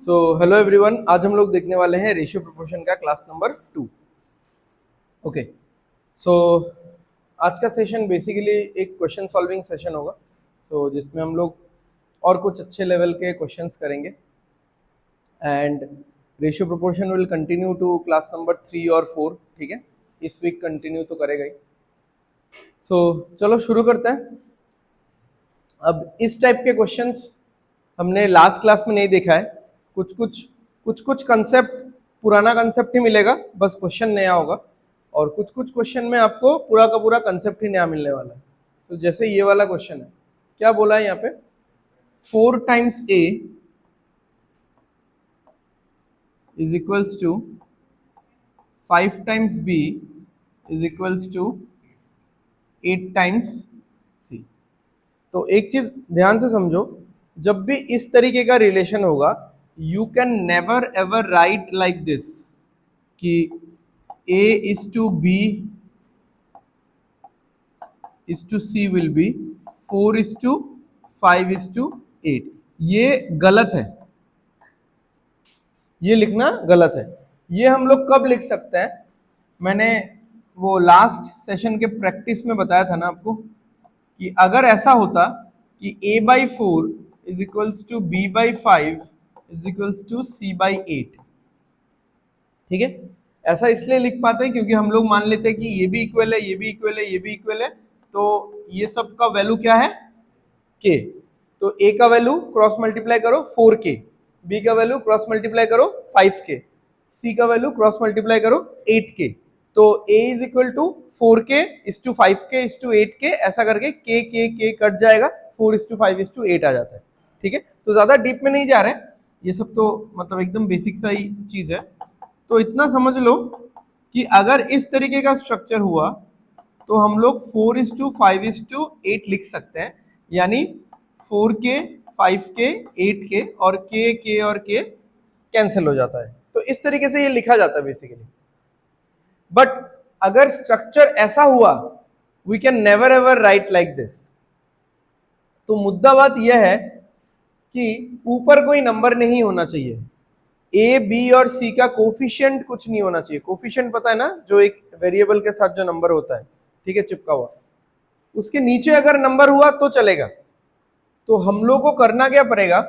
So hello everyone, आज हम लोग देखने वाले हैं रेशियो प्रोपोर्शन का क्लास नंबर 2। ओके, सो आज का सेशन बेसिकली एक क्वेश्चन सॉल्विंग सेशन होगा। जिसमें हम लोग और कुछ अच्छे लेवल के क्वेश्चंस करेंगे and ratio proportion will continue to class number 3 और 4। ठीक है, इस वीक कंटिन्यू तो करेगा ही। चलो शुरू करते हैं। अब इस टाइप के क्वेश्चंस हमने लास्ट क्लास में नहीं देखा है। कुछ कंसेप्ट पुराना कंसेप्ट ही मिलेगा, बस क्वेश्चन नया होगा। और कुछ क्वेश्चन में आपको पूरा का पूरा कंसेप्ट ही नया मिलने वाला है। जैसे ये वाला क्वेश्चन है, क्या बोला है यहाँ पे, 4 times a is equals to 5 times b is equals to 8 times c। तो एक चीज ध्यान से समझो, जब भी इस तरीके का रिलेशन होगा, you can never ever write like this कि a is to b is to c will be 4 is to 5 is to 8। ये गलत है, ये लिखना गलत है। ये हम लोग कब लिख सकते हैं, मैंने वो लास्ट सेशन के प्रैक्टिस में बताया था ना आपको कि अगर ऐसा होता कि a by 4 is equals to b by 5 is equals to c by 8। ठीक है, ऐसा इसलिए लिख पाते हैं क्योंकि हम लोग मान लेते हैं कि ये भी इक्वल है, ये भी इक्वल है, ये भी इक्वल है, तो ये सब का वैल्यू क्या है, k। तो a का वैल्यू क्रॉस मल्टीप्लाई करो 4k, b का वैल्यू क्रॉस मल्टीप्लाई करो 5k, c का वैल्यू क्रॉस मल्टीप्लाई करो 8k। तो a is equal to 4k is to 5k is to 8k, ऐसा करके k कट जाएगा, 4 इज टू 5 इज टू 8 आ जाता है। ठीक है, तो ज्यादा डीप में नहीं जा रहे, ये सब तो मतलब एकदम बेसिक सा ही चीज है। तो इतना समझ लो कि अगर इस तरीके का स्ट्रक्चर हुआ तो हम लोग 4 इज टू 5 इज टू 8 लिख सकते हैं, यानी 4k 5k 8k और k और k कैंसिल हो जाता है। तो इस तरीके से ये लिखा जाता है बेसिकली। बट अगर स्ट्रक्चर ऐसा हुआ, we can never ever write like this. तो मुद्दा बात यह है कि ऊपर कोई नंबर नहीं होना चाहिए, ए बी और सी का कोफिशिएंट कुछ नहीं होना चाहिए। कोफिशिएंट पता है ना, जो एक वेरिएबल के साथ जो नंबर होता है, ठीक है, चिपका हुआ, उसके नीचे अगर नंबर हुआ तो चलेगा। तो हम लोग को करना क्या पड़ेगा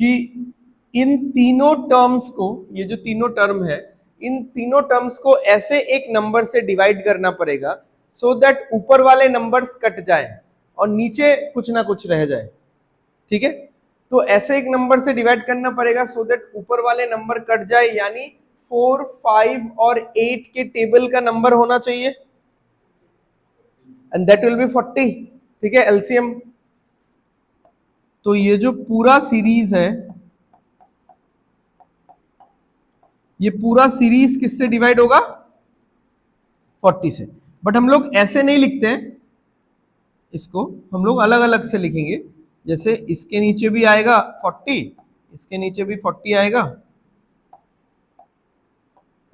कि इन तीनों टर्म्स को, ये जो तीनों टर्म है, इन तीनों टर्म्स को ऐसे एक नंबर से डिवाइड करना पड़ेगा सो दैट ऊपर वाले नंबर्स कट जाए और नीचे कुछ ना कुछ रह जाए। ठीक है, तो ऐसे एक नंबर से डिवाइड करना पड़ेगा सो दैट ऊपर वाले नंबर कट जाए, यानी 4 5 और 8 के टेबल का नंबर होना चाहिए एंड दैट विल बी 40। ठीक है, एलसीएम। तो ये जो पूरा सीरीज है, ये पूरा सीरीज किससे डिवाइड होगा, 40 से। बट हम लोग ऐसे नहीं लिखते हैं, इसको हम लोग अलग अलग से लिखेंगे। जैसे इसके नीचे भी आएगा 40, इसके नीचे भी 40 आएगा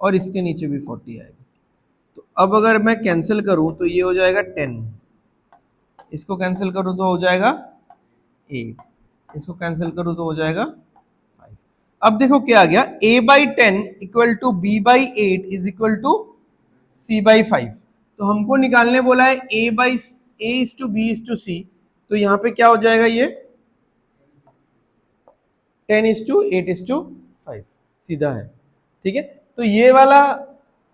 और इसके नीचे भी 40 आएगा। तो अब अगर मैं कैंसिल करूं तो ये हो जाएगा 10, इसको कैंसिल करूं तो हो जाएगा 8, इसको कैंसिल करूं तो हो जाएगा 5। अब देखो क्या आ गया, a by 10 equal to b by 8 is equal to c by 5। तो हमको निकालने बोला है a by a is to b is to c। तो यहां पे क्या हो जाएगा, ये 10 इज टू 8 इज टू 5 सीधा है। ठीक है, तो ये वाला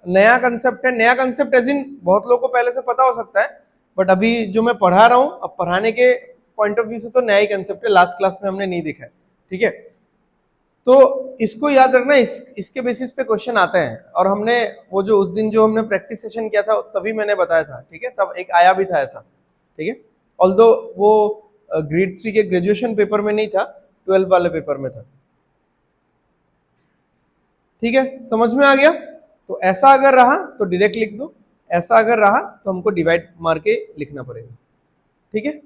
नया कंसेप्ट है। नया कंसेप्ट एज इन बहुत लोगों को पहले से पता हो सकता है, बट अभी जो मैं पढ़ा रहा हूं, अब पढ़ाने के पॉइंट ऑफ व्यू से तो नया ही कंसेप्ट है, लास्ट क्लास में हमने नहीं देखा है। ठीक है, तो इसको याद रखना, इसके बेसिस पे क्वेश्चन आते हैं। और हमने वो जो उस दिन जो हमने प्रैक्टिस सेशन किया था तभी मैंने बताया था, ठीक है, तब एक आया भी था ऐसा। ठीक है, ऑल्दो वो ग्रेड 3 के ग्रेजुएशन पेपर में नहीं था, 12 वाले पेपर में था। ठीक है, समझ में आ गया। तो ऐसा अगर रहा तो डायरेक्ट लिख दो, ऐसा अगर रहा तो हमको डिवाइड मार के लिखना पड़ेगा। ठीक है,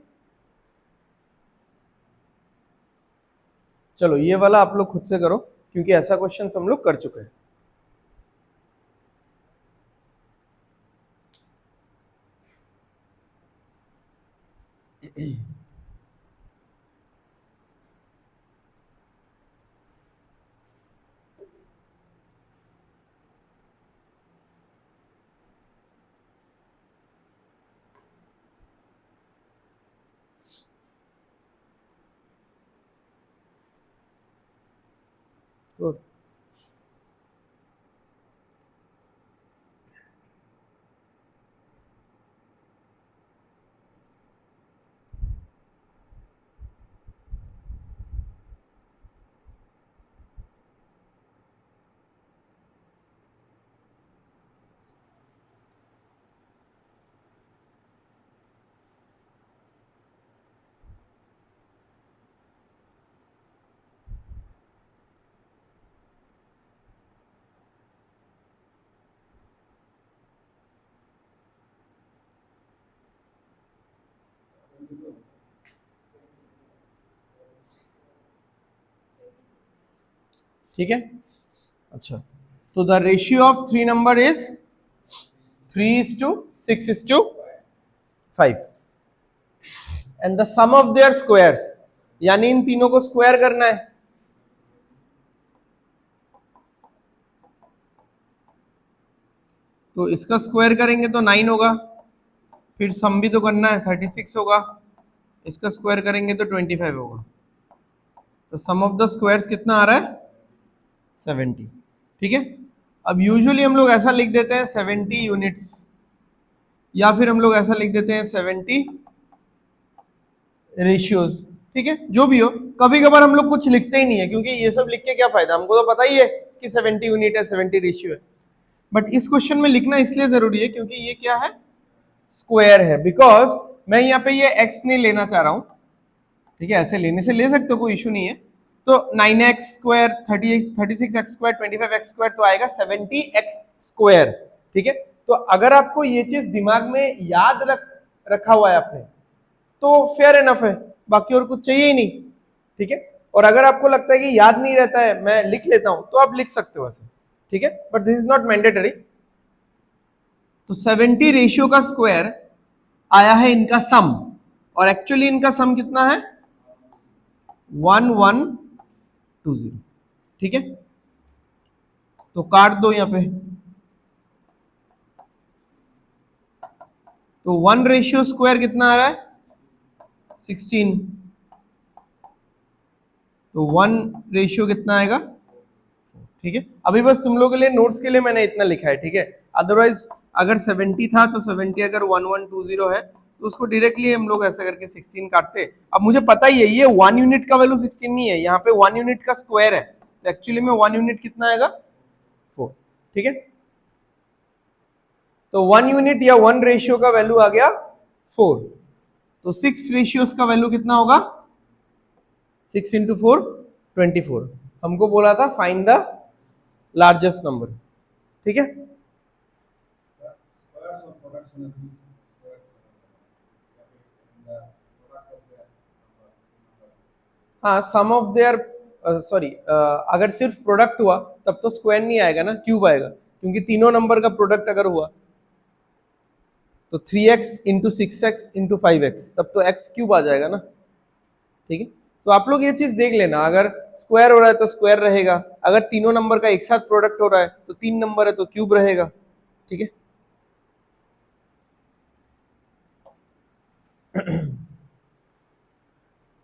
चलो ये वाला आप लोग खुद से करो, क्योंकि ऐसा क्वेश्चन हम लोग कर चुके हैं। तो ठीक है। अच्छा, तो the ratio of three number is 3:6:5 and the sum of their squares, यानी इन तीनों को स्क्वायर करना है। तो इसका स्क्वायर करेंगे तो 9 होगा, फिर सम भी तो करना है, 36 होगा, इसका स्क्वायर करेंगे तो 25 होगा। तो सम ऑफ द स्क्वायर्स कितना आ रहा है? 70। ठीक है। अब यूजुअली हम लोग ऐसा लिख देते हैं 70 यूनिट्स, या फिर हम लोग ऐसा लिख देते हैं 70 रेशियोज। ठीक है, जो भी हो, कभी कभार हम लोग कुछ लिखते ही नहीं है, क्योंकि ये सब लिख के क्या फायदा, हमको तो पता ही है कि 70 यूनिट है, 70 रेशियो है। बट इस क्वेश्चन में लिखना इसलिए जरूरी है क्योंकि ये क्या है? स्क्वायर है। बिकॉज मैं यहाँ पे ये x नहीं लेना चाह रहा हूं। ठीक है, ऐसे लेने से ले सकते हो, कोई इशू नहीं है। तो 9x square, 36x square, 25x square, तो आएगा 70x स्क्वायर। ठीक है, तो अगर आपको ये चीज दिमाग में याद रखा हुआ है आपने, तो फेयर एनफ है, बाकी और कुछ चाहिए ही नहीं। ठीक है, और अगर आपको लगता है कि याद नहीं रहता है, मैं लिख लेता हूं, तो आप लिख सकते हो ऐसे। ठीक है, but this is not mandatory. तो 70 रेशियो का स्क्वायर आया है इनका सम, और एक्चुअली इनका सम कितना है? 1120। ठीक है, तो काट दो यहां पे। तो 1 रेशियो स्क्वायर कितना आ रहा है? 16। तो 1 रेशियो कितना आएगा? ठीक है, अभी बस तुम लोगों के लिए नोट्स के लिए मैंने इतना लिखा है। ठीक है, अदरवाइज अगर 70 था तो 70 अगर 1120 है तो उसको डायरेक्टली हम लोग ऐसा करके 16 काटते। अब मुझे पता ही है ये 1 यूनिट का वैल्यू 16 नहीं है, यहाँ पे 1 यूनिट का स्क्वायर है, तो एक्चुअली में 1 यूनिट कितना आएगा? 4। ठीक है, तो 1 यूनिट या 1 रेशियो का वैल्यू आ गया 4। तो 6 रेशियोज का वैल्यू कितना होगा? 6 इंटू 4 24। हमको बोला था फाइंड द लार्जेस्ट नंबर। ठीक है, हाँ, सम ऑफ देयर, सॉरी, अगर सिर्फ प्रोडक्ट हुआ तब तो स्क्वायर नहीं आएगा ना, क्यूब आएगा, क्योंकि तीनों नंबर का प्रोडक्ट अगर हुआ तो 3x into 6x into 5x, तब तो x क्यूब आ जाएगा ना। ठीक है, तो आप लोग ये चीज देख लेना, अगर स्क्वायर हो रहा है तो स्क्वायर रहेगा, अगर तीनों नंबर का एक साथ प्रोडक्ट हो रहा है तो 3 नंबर है तो क्यूब रहेगा। ठीक है,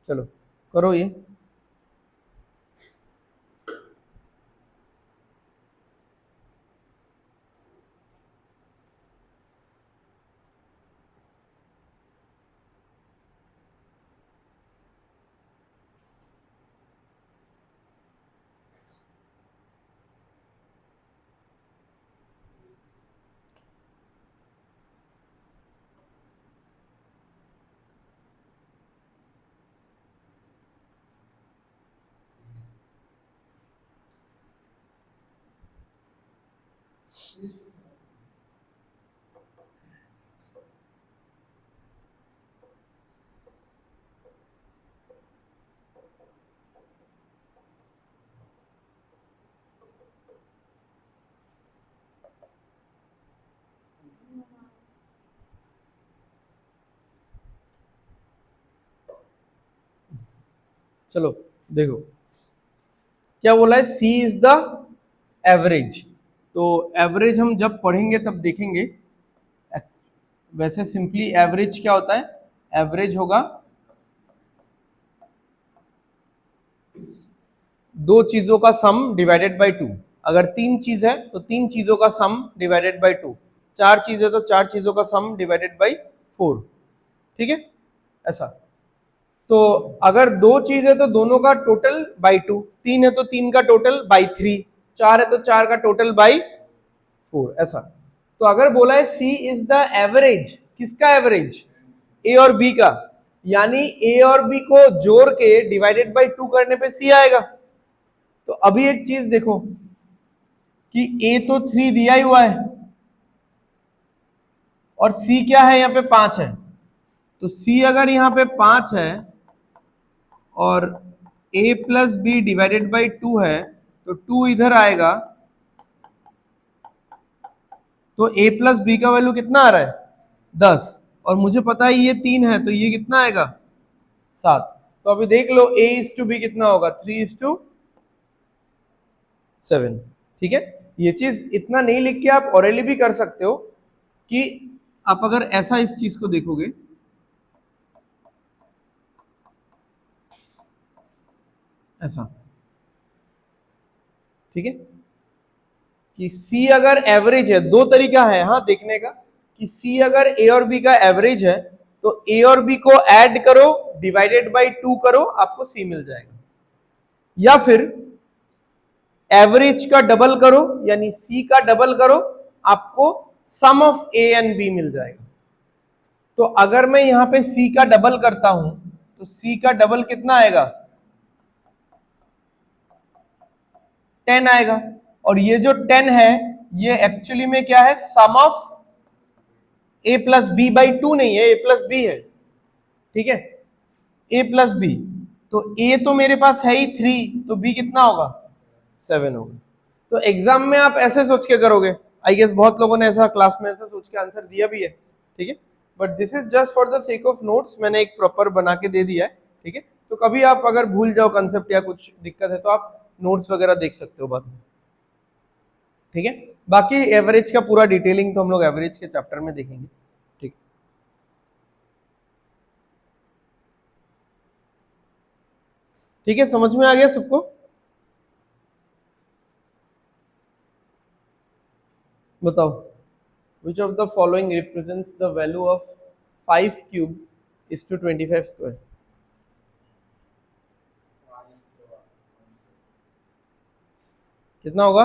चलो करो ये। चलो देखो क्या बोला है, सी इज द एवरेज। तो एवरेज हम जब पढ़ेंगे तब देखेंगे। वैसे सिंपली एवरेज क्या होता है? एवरेज होगा दो चीजों का सम डिवाइडेड बाय 2। अगर तीन चीज है तो तीन चीजों का सम डिवाइडेड बाय 2, चार चीज है तो चार चीजों का सम डिवाइडेड बाय 4। ठीक है, ऐसा। तो अगर दो चीज है तो दोनों का टोटल बाय 2, तीन है तो तीन का टोटल बाय 3, चार है तो चार का टोटल बाय 4, ऐसा। तो अगर बोला है सी इज द एवरेज, किसका एवरेज? ए और बी का, यानी ए और बी को जोड़ के डिवाइडेड बाय 2 करने पे सी आएगा। तो अभी एक चीज देखो कि ए तो 3 दिया ही हुआ है और सी क्या है यहाँ पे 5 है। तो सी अगर यहाँ पे 5 है और a plus b divided by 2 है तो 2 इधर आएगा, तो a प्लस बी का वैल्यू कितना आ रहा है? 10। और मुझे पता है ये 3 है तो ये कितना आएगा? 7। तो अभी देख लो a इज टू बी कितना होगा? 3 इज टू 7। ठीक है, ये चीज इतना नहीं लिख के आप ऑरेली भी कर सकते हो कि आप अगर ऐसा इस चीज को देखोगे, ऐसा। ठीक है, कि C अगर एवरेज है, दो तरीका है हाँ देखने का कि C अगर A और B का एवरेज है तो A और B को ऐड करो, डिवाइडेड बाय 2 करो, आपको C मिल जाएगा। या फिर एवरेज का डबल करो, यानी C का डबल करो, आपको सम ऑफ A एंड B मिल जाएगा। तो अगर मैं यहां पे C का डबल करता हूं तो C का डबल कितना आएगा? 10 आएगा। और ये जो 10 है ये एक्चुअली में क्या है? Sum of a plus B by 2 नहीं है, a प्लस बी है। ठीक है, a प्लस बी, तो a तो मेरे पास है ही 3, तो b कितना होगा? 7 होगा। तो एग्जाम में आप ऐसे सोच के करोगे, आई गेस बहुत लोगों ने ऐसा क्लास में ऐसा सोच के आंसर दिया भी है। ठीक है, but this is just for the sake of notes, मैंने एक प्रॉपर बना के दे दिया है। ठीक है, तो कभी आप अगर भूल जाओ कंसेप्ट या कुछ दिक्कत है तो आप नोट्स वगैरह देख सकते हो बाद में। ठीक है, बाकी एवरेज का पूरा डिटेलिंग तो हम लोग एवरेज के चैप्टर में देखेंगे। ठीक, ठीक है, समझ में आ गया सबको? बताओ, which of the following represents the value of 5 cube is to 25 square? कितना होगा?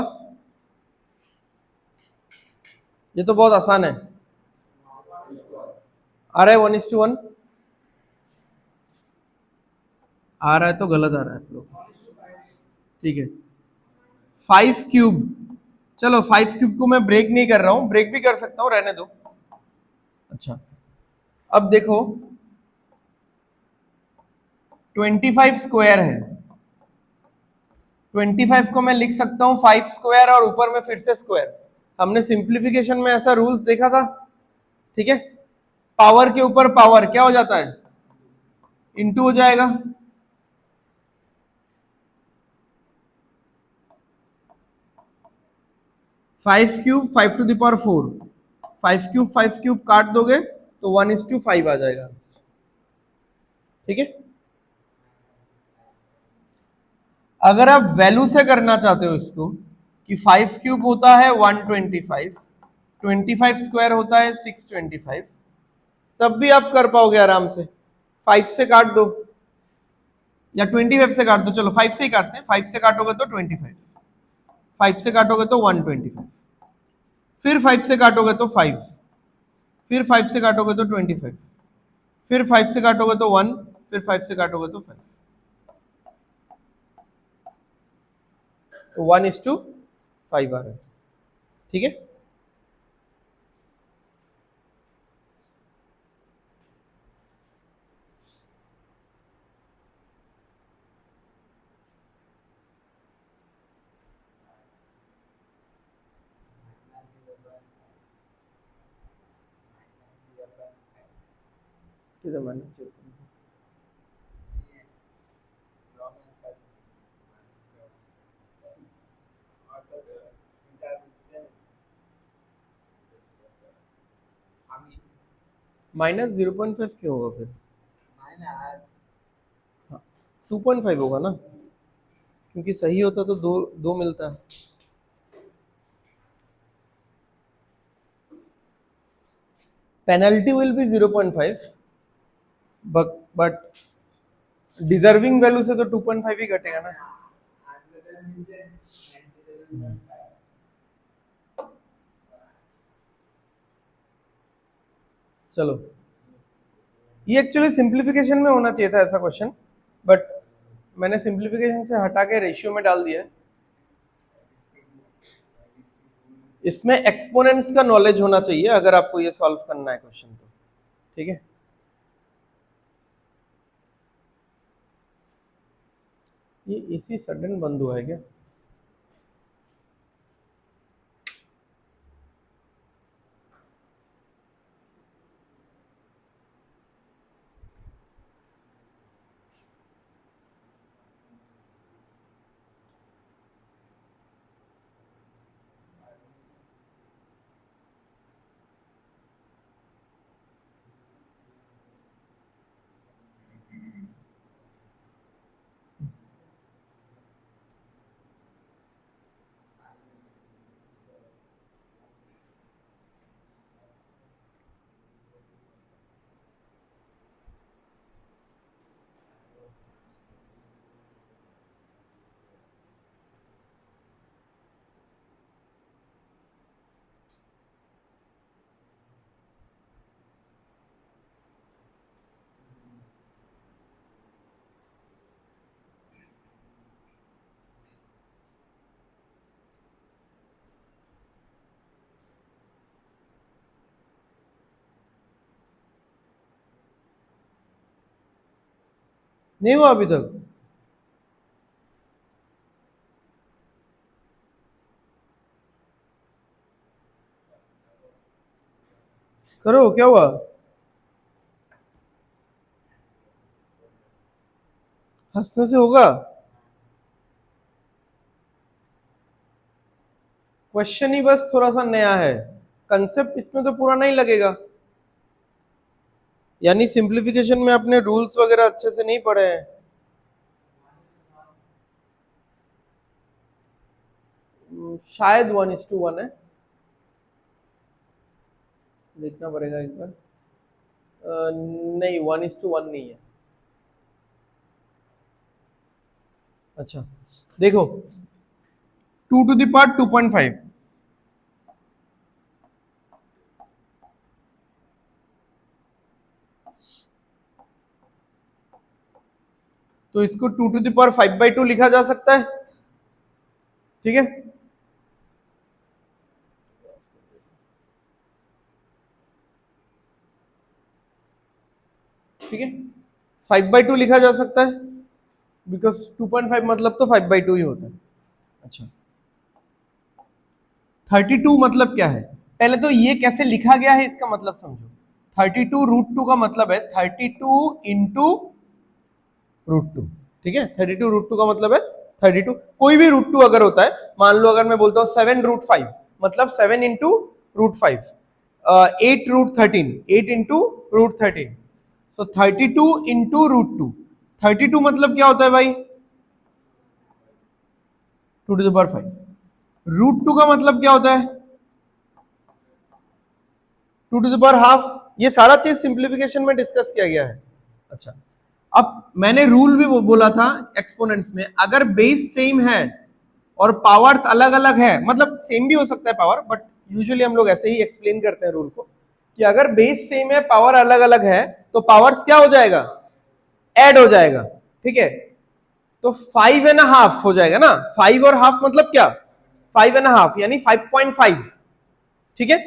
ये तो बहुत आसान है। आ रहा है 1:1? आ रहा है तो गलत आ रहा है आप लोग। ठीक है, 5 क्यूब, चलो 5 क्यूब को मैं ब्रेक नहीं कर रहा हूं, ब्रेक भी कर सकता हूं, रहने दो। अच्छा, अब देखो 25 स्क्वायर है, 25 को मैं लिख सकता हूं 5 स्क्वायर और ऊपर में फिर से स्क्वायर। हमने सिंप्लीफिकेशन में ऐसा रूल्स देखा था। ठीक है, पावर के ऊपर पावर क्या हो जाता है? इनटू हो जाएगा। Five cube 5 to the power 4, 5 cube काट दोगे तो 1:5 आ जाएगा आंसर। ठीक है, अगर आप वैल्यू से करना चाहते हो इसको कि 5 क्यूब होता है 125, 25 स्क्वायर होता है 625, तब भी आप कर पाओगे आराम से। 5 से काट दो या 25 से काट दो, चलो 5 से ही काटते हैं। 5 से काटोगे तो 25, 5 से काटोगे तो 125, फिर 5 से काटोगे तो 5, फिर 5 से काटोगे तो 25, फिर 5 से काटोगे तो 1, फिर 5 से काटोगे तो 5, तो 1:5 आ रहा है। ठीक है, किधर माइनस? माइनस 0.5 क्यों होगा फिर? हाँ, 2.5 होगा ना, क्योंकि सही होता तो दो दो मिलता। Penalty will be 0.5, but deserving value से तो 2.5 ही घटेगा ना। चलो, ये एक्चुअली सिंप्लीफिकेशन में होना चाहिए था ऐसा क्वेश्चन, बट मैंने सिंप्लीफिकेशन से हटा के रेशियो में डाल दिया है। इसमें एक्सपोनेंट्स का नॉलेज होना चाहिए अगर आपको ये सॉल्व करना है क्वेश्चन तो, ठीक है। ये एसी सडन बंद हुआ है क्या? नहीं हुआ अभी तक? करो, क्या हुआ? हंसने से होगा? क्वेश्चन ही बस थोड़ा सा नया है, कंसेप्ट इसमें तो पूरा नहीं लगेगा। यानी सिंप्लीफिकेशन में आपने रूल्स वगैरह अच्छे से नहीं पढ़े हैं। शायद 1:1 है, देखना पड़ेगा एक बार। नहीं, 1:1 नहीं है। अच्छा देखो, 2⁵ तो इसको 2⁵/2 लिखा जा सकता है, ठीक है। ठीक है, 5/2 लिखा जा सकता है, बिकॉज 2.5 मतलब तो 5/2 ही होता है। अच्छा, 32 मतलब क्या है? पहले तो ये कैसे लिखा गया है इसका मतलब समझो। 32√2 का मतलब है 32 इंटू √2, ठीक है। 32√2 का मतलब है 32, कोई भी √2 अगर होता है, मान लो अगर मैं बोलता हूँ 7√5 मतलब 7 इंटू √5, 8√13, 8 इंटू √13, सो 32 इंटू √2। 32 मतलब क्या होता है भाई? 2⁵. √2 का मतलब क्या होता है? 2⁵. ये सारा चीज सिंप्लीफिकेशन में डिस्कस किया गया है। अच्छा, अब मैंने रूल भी बोला था एक्सपोनेंट्स में, अगर बेस सेम है और पावर्स अलग अलग है, मतलब सेम भी हो सकता है पावर, बट यूजुअली हम लोग ऐसे ही एक्सप्लेन करते हैं रूल को, कि अगर बेस सेम है पावर अलग अलग है तो पावर्स क्या हो जाएगा? ऐड हो जाएगा, ठीक है। तो 5.5 हो जाएगा ना, 5 और हाफ मतलब क्या? 5.5 यानी 5.5, ठीक है।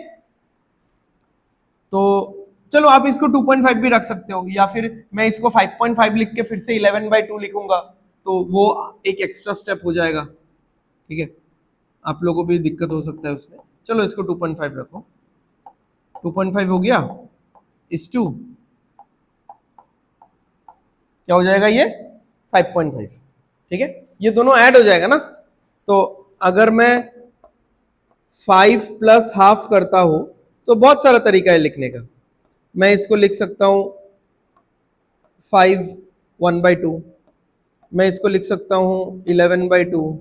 तो चलो आप इसको 2.5 भी रख सकते हो, या फिर मैं इसको 5.5 लिख के फिर से 11/2 लिखूंगा, तो वो एक एक्स्ट्रा स्टेप हो जाएगा, ठीक है। आप लोगों को भी दिक्कत हो सकता है उसमें। चलो इसको 2.5 रखो, 2.5 हो गया, इस टू क्या हो जाएगा ये? 5.5, ठीक है। ये दोनों ऐड हो जाएगा ना, तो अगर मैं 5 प्लस हाफ करता हूं तो बहुत सारा तरीका है लिखने का। मैं इसको लिख सकता हूं 5 1/2, मैं इसको लिख सकता हूँ 11/2,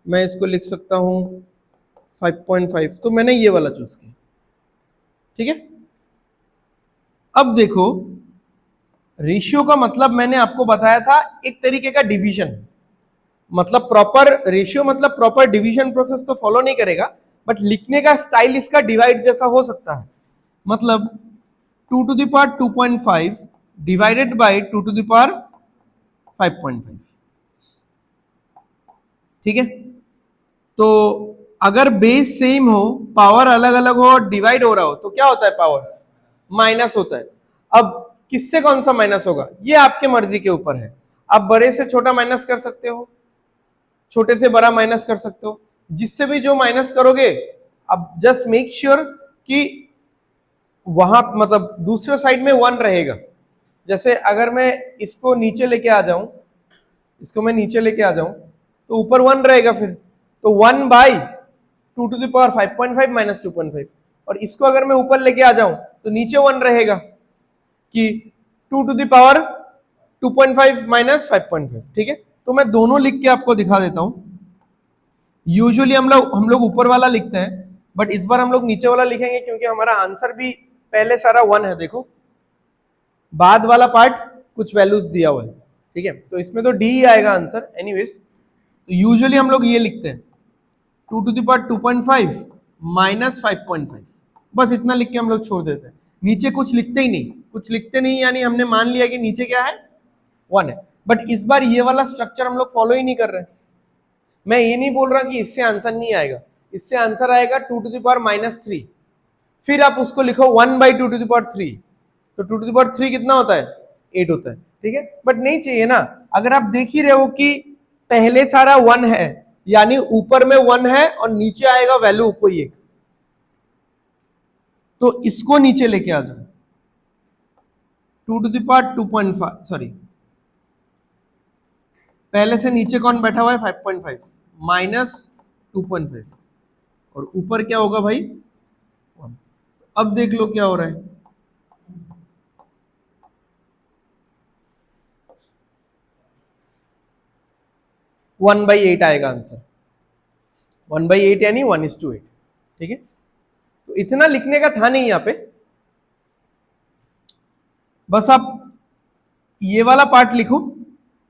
मैं इसको लिख सकता हूँ 5.5, तो मैंने ये वाला चूज किया। ठीक है, अब देखो रेशियो का मतलब मैंने आपको बताया था एक तरीके का डिवीजन, मतलब प्रॉपर रेशियो मतलब प्रॉपर डिवीजन प्रोसेस तो फॉलो नहीं करेगा, बट लिखने का स्टाइल इसका डिवाइड जैसा हो सकता है। मतलब 2 to the power 2.5 divided by 2 to the power 5.5। ठीक है, तो अगर बेस सेम हो, पावर अलग अलग हो और डिवाइड हो रहा हो तो क्या होता है, पावर्स माइनस होता है। अब किससे कौन सा माइनस होगा ये आपके मर्जी के ऊपर है। आप बड़े से छोटा माइनस कर सकते हो, छोटे से बड़ा माइनस कर सकते हो, जिससे भी जो माइनस करोगे अब जस्ट मेक श्योर कि वहां मतलब दूसरे साइड में 1 रहेगा। जैसे अगर मैं इसको नीचे लेके आ जाऊं, इसको मैं नीचे लेके आ जाऊं तो ऊपर 1 रहेगा, फिर तो 1/2 to the power 5.5 माइनस 2.5, और इसको अगर मैं ऊपर लेके आ जाऊं तो नीचे 1 रहेगा कि 2 to the power 2.5 माइनस 5.5। ठीक है, तो मैं दोनों लिख के आपको दिखा देता हूं। यूजुअली हम लोग ऊपर वाला लिखते हैं, बट इस बार हम लोग नीचे वाला लिखेंगे क्योंकि हमारा आंसर भी पहले सारा 1 है। देखो बाद वाला पार्ट कुछ वैल्यूज दिया हुआ है। ठीक है, तो इसमें तो डी ही आएगा आंसर एनीवेज। तो यूजुअली हम लोग ये लिखते हैं 2 to the power 2.5 माइनस 5.5, बस इतना लिख के हम लोग छोड़ देते हैं, नीचे कुछ लिखते ही नहीं। कुछ लिखते नहीं यानी हमने मान लिया कि नीचे क्या है, 1 है। बट इस बार ये वाला स्ट्रक्चर हम लोग फॉलो ही नहीं कर रहे। मैं ये नहीं बोल रहा कि इससे आंसर नहीं आएगा, इससे आंसर आएगा 2 to the power माइनस 3, फिर आप उसको लिखो 1/2 to the power 3, तो 2 to the power 3 कितना होता है, 8 होता है। ठीक है, बट नहीं चाहिए ना, अगर आप देख ही रहे हो कि पहले सारा 1 है यानी ऊपर में 1 है और नीचे आएगा वैल्यू कोई एक, तो इसको नीचे लेके आ जाओ 2 to the power 2.5, सॉरी पहले से नीचे कौन बैठा हुआ है 5.5 माइनस 2.5, और ऊपर क्या होगा भाई 1। अब देख लो क्या हो रहा है, 1/8 आएगा आंसर, 1/8 यानी 1:8। ठीक है, तो इतना लिखने का था नहीं यहाँ पे, बस आप ये वाला पार्ट लिखो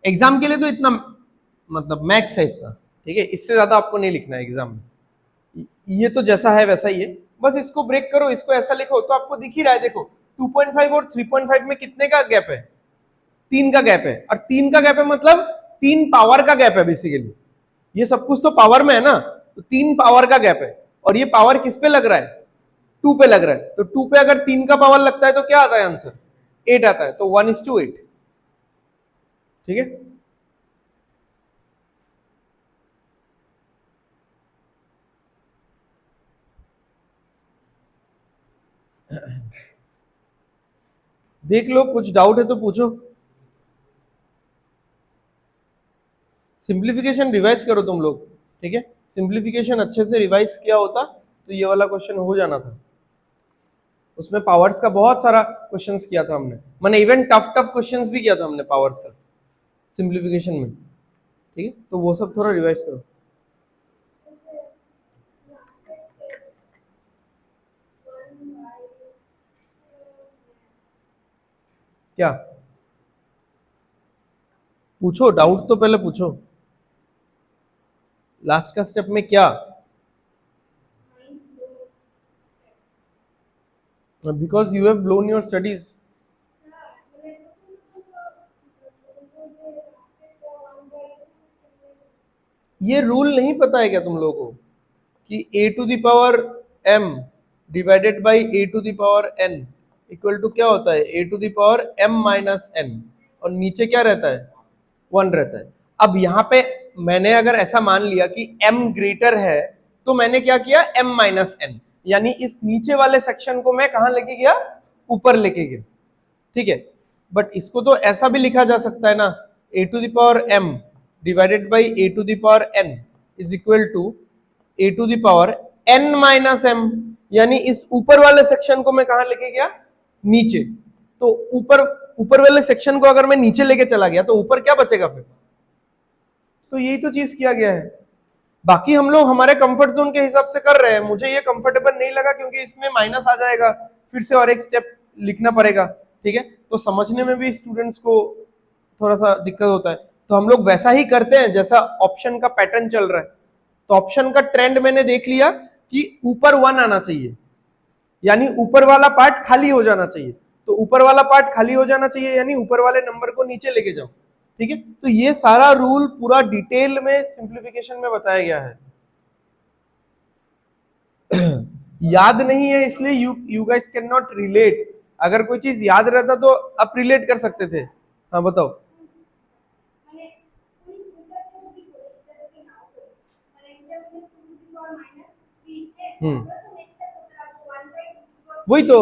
एग्जाम के लिए, तो इतना मतलब मैक्स है इतना। ठीक है, इससे ज्यादा आपको नहीं लिखना है एग्जाम में, ये तो जैसा है वैसा ही है, बस इसको ब्रेक करो, इसको ऐसा लिखो तो आपको दिख ही रहा है। देखो 2.5 और 3.5 में कितने का गैप है, 3 का गैप है, और 3 का गैप है मतलब 3 पावर का गैप है बेसिकली, ये सब कुछ तो पावर में है ना, तो 3 पावर का गैप है, और ये पावर किस पे लग रहा है, 2 पे लग रहा है, तो 2 पे अगर 3 का पावर लगता है तो क्या आता है आंसर, 8 आता है, तो 1:8। ठीक है, देख लो, कुछ डाउट है तो पूछो। सिंप्लीफिकेशन रिवाइज करो तुम लोग। ठीक है, सिंप्लीफिकेशन अच्छे से रिवाइज किया होता तो ये वाला क्वेश्चन हो जाना था। उसमें पावर्स का बहुत सारा क्वेश्चंस किया था हमने, मैंने इवन टफ टफ क्वेश्चंस भी किया था हमने पावर्स का सिंप्लीफिकेशन में। ठीक है, तो वो सब थोड़ा रिवाइज करो। क्या पूछो, डाउट तो पहले पूछो, लास्ट का स्टेप में क्या, because you have blown your studies. ये रूल नहीं पता है क्या तुम लोगों को कि a to the power m divided by a to the power n equal to क्या होता है, a to the power m minus n, और नीचे क्या रहता है, 1 रहता है। अब यहाँ पे मैंने अगर ऐसा मान लिया कि m ग्रेटर है तो मैंने क्या किया, m माइनस n, यानी इस नीचे वाले सेक्शन को मैं कहां लेके गया, ऊपर लेके गया। ठीक है, बट इसको तो ऐसा भी लिखा जा सकता है ना, a to the power m divided by a to the power n is equal to a to the power n minus m, यानी इस ऊपर वाले सेक्शन को मैं कहां लेके गया, नीचे। तो ऊपर वाले सेक्शन को अगर मैं नीचे लेके चला गया तो ऊपर क्या बचेगा फिर, तो यही तो चीज किया गया है। बाकी हम लोग हमारे कंफर्ट जोन के हिसाब से कर रहे हैं, मुझे ये कंफर्टेबल नहीं लगा क्योंकि इसमें माइनस आ जाएगा, फिर से और एक स्टेप लिखना पड़ेगा, ठीक है, तो समझने में भी स्टूडेंट्स को थोड़ा सा दिक्कत होता है। तो हम लोग वैसा ही करते हैं जैसा ऑप्शन का पैटर्न चल रहा है। तो ऑप्शन का ट्रेंड मैंने देख लिया कि ऊपर 1 आना चाहिए, यानी ऊपर वाला पार्ट खाली हो जाना चाहिए। तो ऊपर वाला पार्ट खाली हो जाना चाहिए यानी ऊपर वाले नंबर को नीचे लेके जाओ, ठीक है। तो ये सारा रूल पूरा डिटेल में सिंप्लीफिकेशन में बताया गया है। याद नहीं है इसलिए you guys can not relate. अगर कोई चीज याद रहता तो आप रिलेट कर सकते थे। हाँ बताओ। वही तो,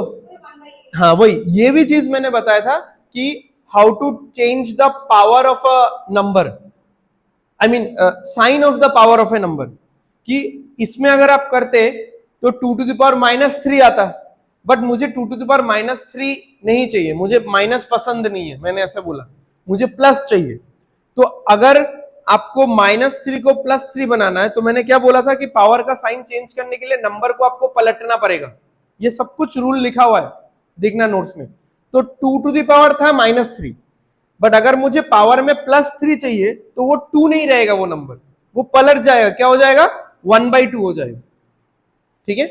हाँ वही, ये भी चीज मैंने बताया था कि how to change the power of a number, I mean sign of the power of a number, कि इसमें अगर आप करते तो 2 टू द पावर -3 आता, बट मुझे 2 टू द पावर -3 नहीं चाहिए, मुझे माइनस पसंद नहीं है, मैंने ऐसा बोला, मुझे प्लस चाहिए। तो अगर आपको -3 को +3 बनाना है तो मैंने क्या बोला था कि पावर का साइन चेंज करने के लिए नंबर को आपको पलटना पड़ेगा। ये सब कुछ रूल लिखा हुआ है, देखना नोट्स में। तो 2 टू द पावर था -3, बट अगर मुझे पावर में +3 चाहिए तो वो 2 नहीं रहेगा, वो नंबर वो पलट जाएगा, क्या हो जाएगा, 1/2 हो जाएगा, ठीक है।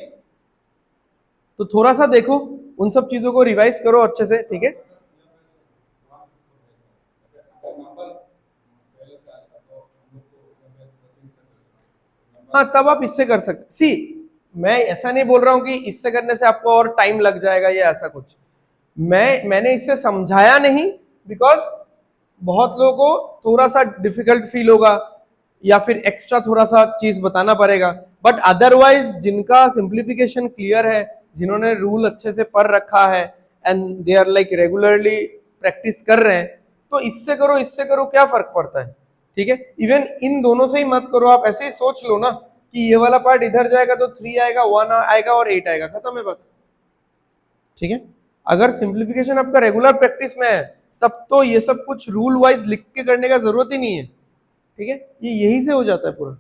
तो थोड़ा सा देखो, उन सब चीजों को रिवाइज करो अच्छे से, ठीक है। हाँ तब आप इससे कर सकते, सी मैं ऐसा नहीं बोल रहा हूं कि इससे करने से आपको और टाइम लग जाएगा या ऐसा कुछ, मैंने इससे समझाया नहीं, बिकॉज बहुत लोगों को थोड़ा सा डिफिकल्ट फील होगा या फिर एक्स्ट्रा थोड़ा सा चीज बताना पड़ेगा। बट अदरवाइज जिनका सिंप्लीफिकेशन क्लियर है, जिन्होंने रूल अच्छे से पढ़ रखा है and they are like regularly practice कर रहे हैं, तो इससे करो इससे करो क्या फर्क पड़ता है, ठीक है। इवन इन दोनों से ही मत करो, आप ऐसे ही सोच लो ना कि ये वाला पार्ट इधर जाएगा तो 3 आएगा, 1 आएगा और 8 आएगा, खत्म है बात, ठीक है। अगर सिंप्लीफिकेशन आपका रेगुलर प्रैक्टिस में है तब तो ये सब कुछ रूल वाइज लिख के करने का जरूरत ही नहीं है, ठीक है, ये यही से हो जाता है पूरा।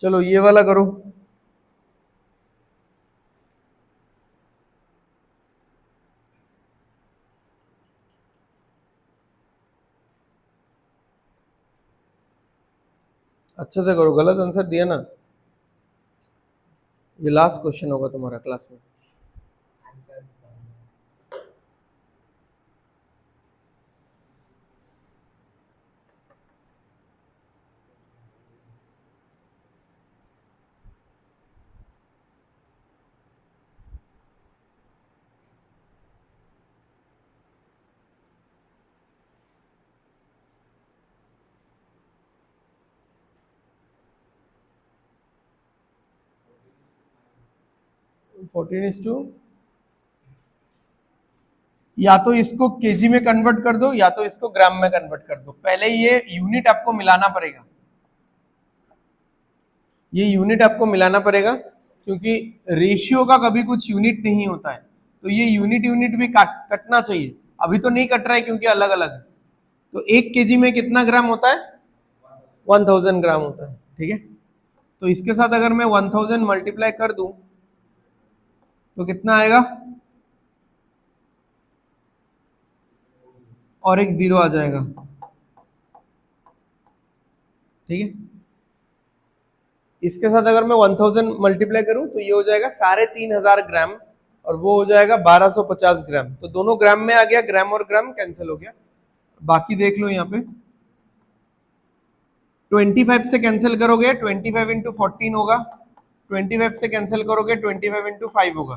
चलो ये वाला करो। अच्छे से करो, गलत आंसर दिया ना, ये लास्ट क्वेश्चन होगा तुम्हारा क्लास में। (14:) या तो इसको केजी में कन्वर्ट कर दो या तो इसको ग्राम में कन्वर्ट कर दो, पहले ये यूनिट आपको मिलाना पड़ेगा, ये यूनिट आपको मिलाना पड़ेगा, क्योंकि रेशियो का कभी कुछ यूनिट नहीं होता है, तो ये यूनिट यूनिट भी कटना चाहिए। अभी तो नहीं कट रहा है क्योंकि अलग अलग है। तो 1 केजी में कितना ग्राम होता है, 1000 ग्राम होता है, ठीक है। तो इसके साथ अगर मैं 1000 मल्टीप्लाई कर दूं तो कितना आएगा, और एक 0 आ जाएगा, ठीक है। इसके साथ अगर मैं 1000 मल्टीप्लाई करूं तो ये हो जाएगा 3500 ग्राम, और वो हो जाएगा 1250 ग्राम। तो दोनों ग्राम में आ गया, ग्राम और ग्राम कैंसिल हो गया। बाकी देख लो यहाँ पे, 25 से कैंसिल करोगे 25 इंटू 14 होगा, 25 से कैंसिल करोगे 25 इंटू 5 होगा,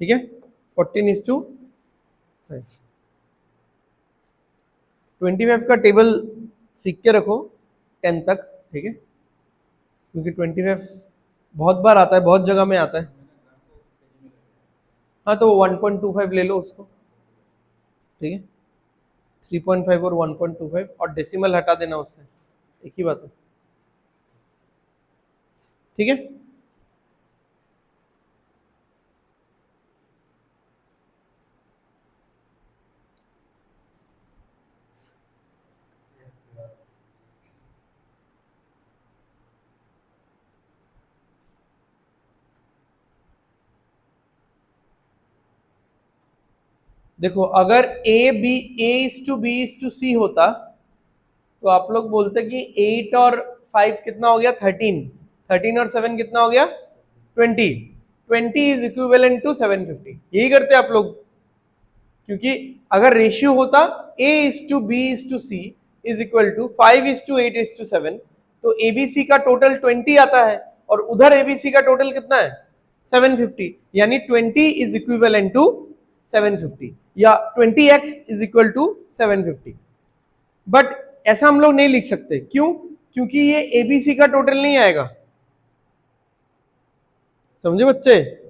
ठीक है। 14:5, 25 का टेबल सीख के रखो 10 तक, ठीक है, क्योंकि 25 बहुत बार आता है, बहुत जगह में आता है। हाँ तो 1.25 ले लो उसको, ठीक है, 3.5 और 1.25, और डेसिमल हटा देना उससे, एक ही बात है, ठीक है। देखो अगर A/B होता तो आप लोग बोलते कि 8 और 5 कितना हो गया 13, 13 और 7 कितना हो गया 20, 20 इज इक्विवेलेंट टू 750, यही करते आप लोग। क्योंकि अगर रेशियो होता A/B/C इज इक्वल टू 5:8:7, तो ABC का टोटल 20 आता है और उधर ABC का टोटल कितना है 750, यानी 20 इज इक्विवेलेंट टू 750 या 20x is equal to 750। But ऐसा हम लोग नहीं लिख सकते, क्यों? क्योंकि ये ABC का टोटल नहीं आएगा, समझे बच्चे?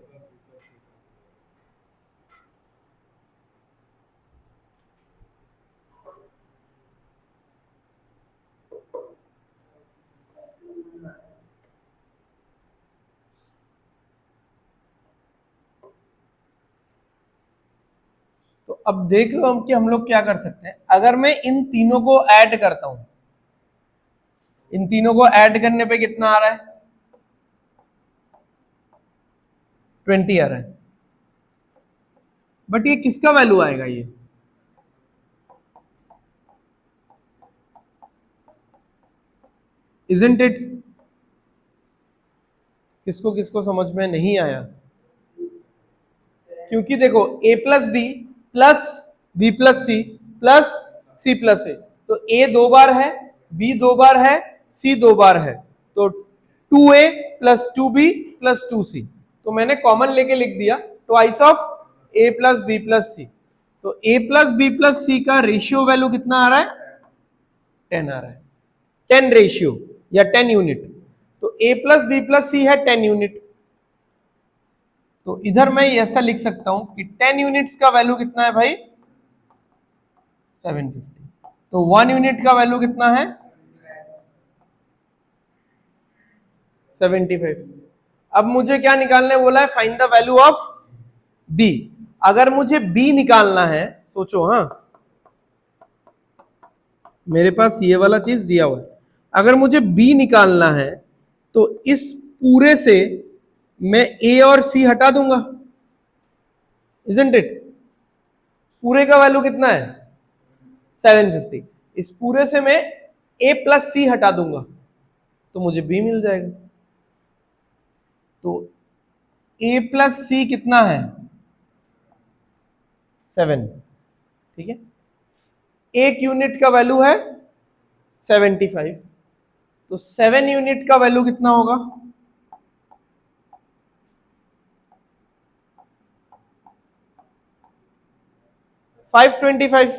तो अब देख लो हम कि हम लोग क्या कर सकते हैं। अगर मैं इन तीनों को ऐड करता हूं, इन तीनों को ऐड करने पे कितना आ रहा है 20 आ रहा है। बट ये किसका वैल्यू आएगा? ये इजंट इट? किसको किसको समझ में नहीं आया? क्योंकि देखो A+B+C+B+C+C+A, तो A 2 बार है, B 2 बार है, C 2 बार है, तो 2A+2B+2C, तो मैंने कॉमन लेके लिख दिया ट्वाइस ऑफ A+B+C। तो A+B+C का रेशियो वैल्यू कितना आ रहा है 10 आ रहा है, 10 रेशियो या 10 यूनिट। तो A+B+C है 10 यूनिट, तो इधर मैं ऐसा लिख सकता हूं कि 10 यूनिट्स का वैल्यू कितना है भाई 750, तो 1 यूनिट का वैल्यू कितना है 75। अब मुझे क्या निकालने बोला है? Find the value of B। अगर मुझे B निकालना है, सोचो, हाँ मेरे पास ये वाला चीज दिया हुआ है, अगर मुझे B निकालना है तो इस पूरे से मैं A और C हटा दूंगा, इजंट इट? पूरे का वैल्यू कितना है 750, इस पूरे से मैं A+C हटा दूंगा तो मुझे B मिल जाएगा। तो A+C कितना है 7, ठीक है। एक यूनिट का वैल्यू है 75, तो 7 यूनिट का वैल्यू कितना होगा 525।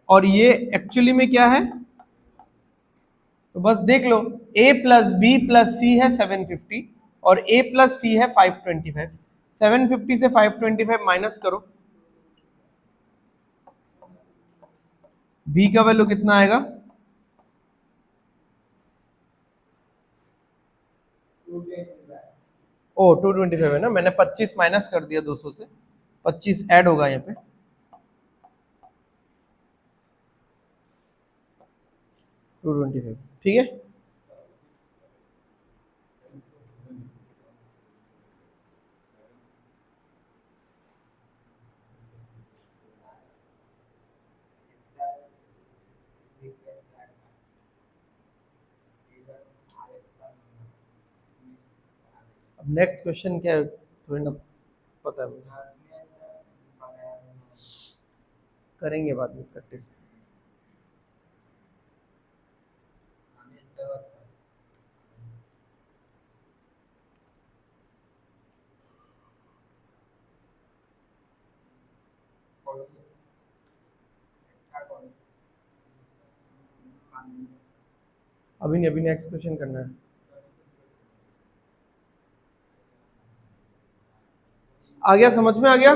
और ये एक्चुअली में क्या है? तो बस देख लो, A+B+C है 750 और A+C है 525। 750 से 525 माइनस करो, B का वैल्यू कितना आएगा? ओ 225 है ना, मैंने 25 माइनस कर दिया 200 से, 25 ऐड होगा यहाँ पे, 225, ठीक है। अब नेक्स्ट क्वेश्चन क्या है थोड़ी ना पता है मुझे, करेंगे बाद में प्रैक्टिस। अभी नहीं, अभी नेक्स्ट क्वेश्चन करना है। आ गया, समझ में आ गया?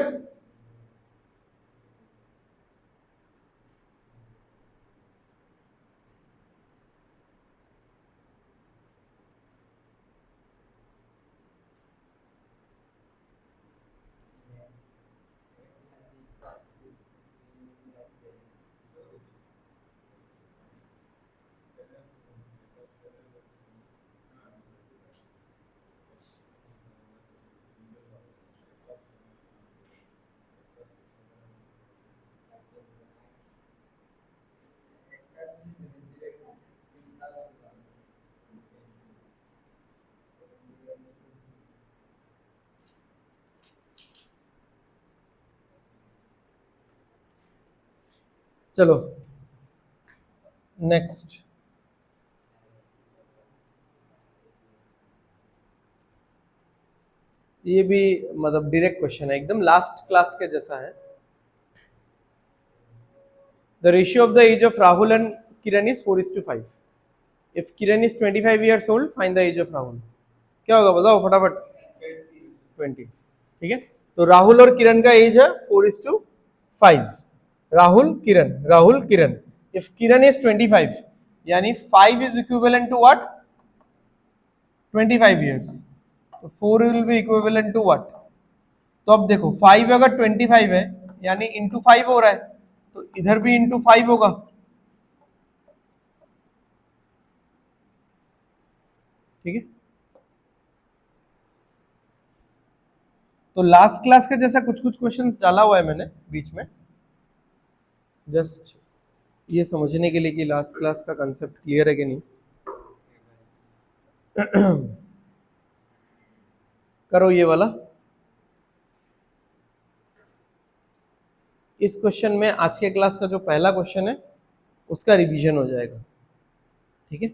चलो नेक्स्ट, ये भी मतलब डायरेक्ट क्वेश्चन है, एकदम लास्ट क्लास के जैसा है। The ratio of the age of Rahul and Kiran is 4:5। If Kiran is 25 years old, find the age of Rahul. क्या होगा बताओ फटाफट। 20। ठीक है, तो राहुल और किरण का एज है 4:5। राहुल किरण। इफ किरण इज 25, यानी 5 is equivalent to what? 25 years। तो 4 will be equivalent to what? तो अब देखो 5 अगर 25 है यानी इंटू 5 हो रहा है, तो इधर भी इंटू 5 होगा। ठीक है, तो लास्ट क्लास का जैसा कुछ कुछ क्वेश्चंस डाला हुआ है मैंने बीच में, जस्ट ये समझने के लिए कि लास्ट क्लास का कंसेप्ट क्लियर है कि नहीं। करो ये वाला। इस क्वेश्चन में आज के क्लास का जो पहला क्वेश्चन है उसका रिवीजन हो जाएगा। ठीक है,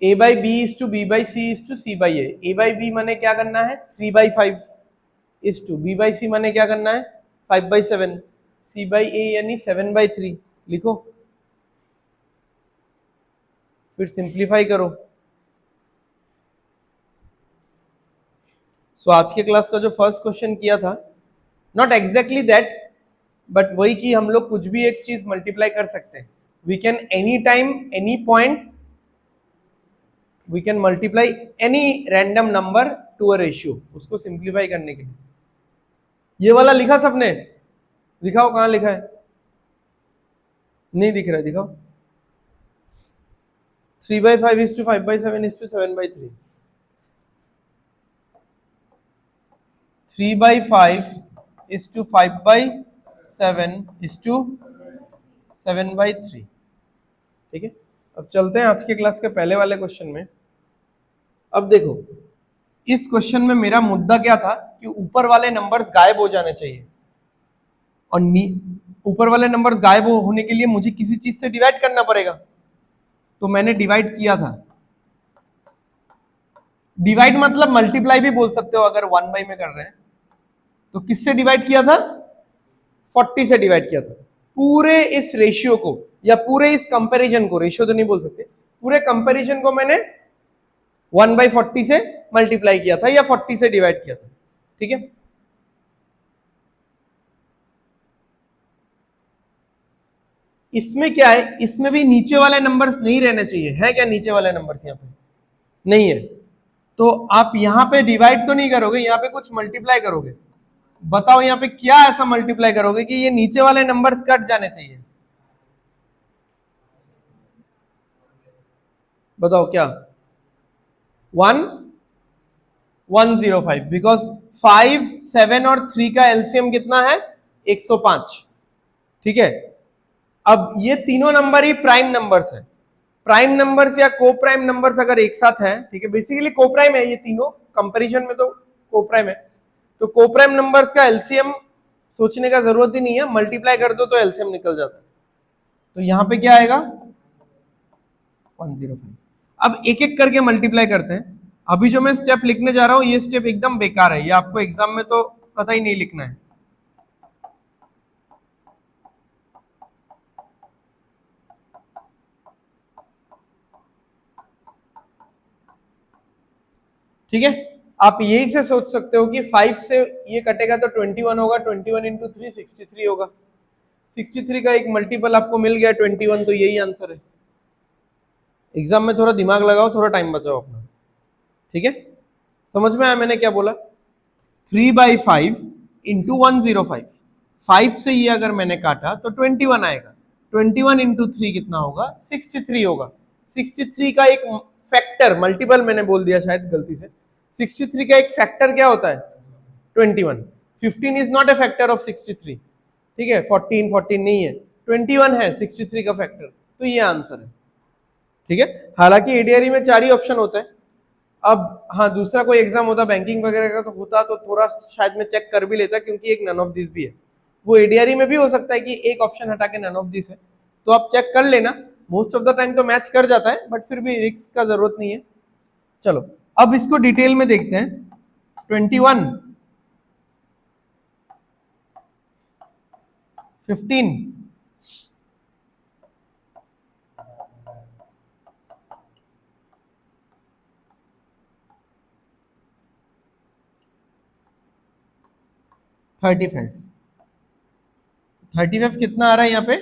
a by b is to b by c is to c by a by b माने क्या करना है? 3/5 is to b by c माने क्या करना है? 5/7। सी बाई ए यानी 7/3। लिखो, फिर सिंप्लीफाई करो। सो आज के क्लास का जो फर्स्ट क्वेश्चन किया था, नॉट एग्जैक्टली दैट, बट वही कि हम लोग कुछ भी एक चीज मल्टीप्लाई कर सकते हैं। We can any time any point we can multiply any random number to a ratio, उसको सिंप्लीफाई करने के लिए। ये वाला लिखा सबने? दिखाओ कहां लिखा है, नहीं दिख रहा है, दिखाओ। 3/5 is to 5/7 is to 7/3। 3/5 is to 5/7 is to 7/3। ठीक है, अब चलते हैं आज के क्लास के पहले वाले क्वेश्चन में। अब देखो, इस क्वेश्चन में मेरा मुद्दा क्या था कि ऊपर वाले नंबर्स गायब हो जाने चाहिए, और ऊपर वाले नंबर्स गायब होने के लिए मुझे किसी चीज से डिवाइड करना पड़ेगा। तो मैंने डिवाइड किया था। डिवाइड मतलब मल्टीप्लाई भी बोल सकते हो अगर 1/, में कर रहे हैं तो। किससे डिवाइड किया था? 40 से डिवाइड किया था। पूरे इस रेशियो को या पूरे इस कंपैरिजन को, रेशियो तो नहीं बोल सकते, पूरे कंपैरिजन को मैंने 1/40 से मल्टीप्लाई किया था या 40 से डिवाइड किया था। ठीक है, इसमें क्या है, इसमें भी नीचे वाले नंबर्स नहीं रहने चाहिए। है क्या नीचे वाले नंबर्स? यहाँ पे नहीं है, तो आप यहाँ पे डिवाइड तो नहीं करोगे, यहाँ पे कुछ मल्टीप्लाई करोगे। बताओ यहाँ पे क्या ऐसा मल्टीप्लाई करोगे कि ये नीचे वाले नंबर्स कट जाने चाहिए? बताओ क्या? 105, बिकॉज 5, 7 और 3 का एलसीएम कितना है? 105। ठीक है, अब ये तीनों नंबर ही प्राइम नंबर्स है। प्राइम नंबर्स या को प्राइम नंबर्स अगर एक साथ है, ठीक है, बेसिकली को प्राइम है ये तीनों, कंपैरिजन में तो को प्राइम है। तो को प्राइम नंबर्स का एलसीएम सोचने का जरूरत ही नहीं है, मल्टीप्लाई कर दो तो एलसीएम निकल जाता है। तो यहां पे क्या आएगा? 105। अब एक एक करके मल्टीप्लाई करते हैं। अभी जो मैं स्टेप लिखने जा रहा हूं ये स्टेप एकदम बेकार है, ये आपको एग्जाम में तो पता ही नहीं लिखना है। ठीक है, आप यही से सोच सकते हो कि 5 से ये कटेगा तो 21 होगा, 21 इंटू 3 63 होगा। 63 का एक मल्टीपल आपको मिल गया 21, तो यही आंसर है। एग्जाम में थोड़ा दिमाग लगाओ, थोड़ा टाइम बचाओ अपना। ठीक है, समझ में आया मैंने क्या बोला? 3/5 इंटू 105। 5 से ये अगर मैंने काटा तो 21 आएगा। 21 इंटू 3 कितना होगा? 63 होगा। 63 का एक फैक्टर, मल्टीपल मैंने बोल दिया शायद गलती से। 63 का एक फैक्टर क्या होता है? 21। 15 is not a factor of 63। ठीक है, 14 नहीं है, 21 है 63 का फैक्टर, तो ये आंसर है। ठीक है, हालांकि एडीआरई में 4 ही ऑप्शन होता है। अब हाँ, दूसरा कोई एग्जाम होता बैंकिंग वगैरह का तो होता तो थोड़ा शायद मैं चेक कर भी लेता, क्योंकि एक नन ऑफ दिस भी है। वो एडीआरई में भी हो सकता है कि एक ऑप्शन हटा के नन ऑफ दिस है, तो आप चेक कर लेना। मोस्ट ऑफ द टाइम तो मैच कर जाता है, बट फिर भी रिस्क का जरूरत नहीं है। चलो अब इसको डिटेल में देखते हैं। 21, 15, 35, 35 कितना आ रहा है यहाँ पे?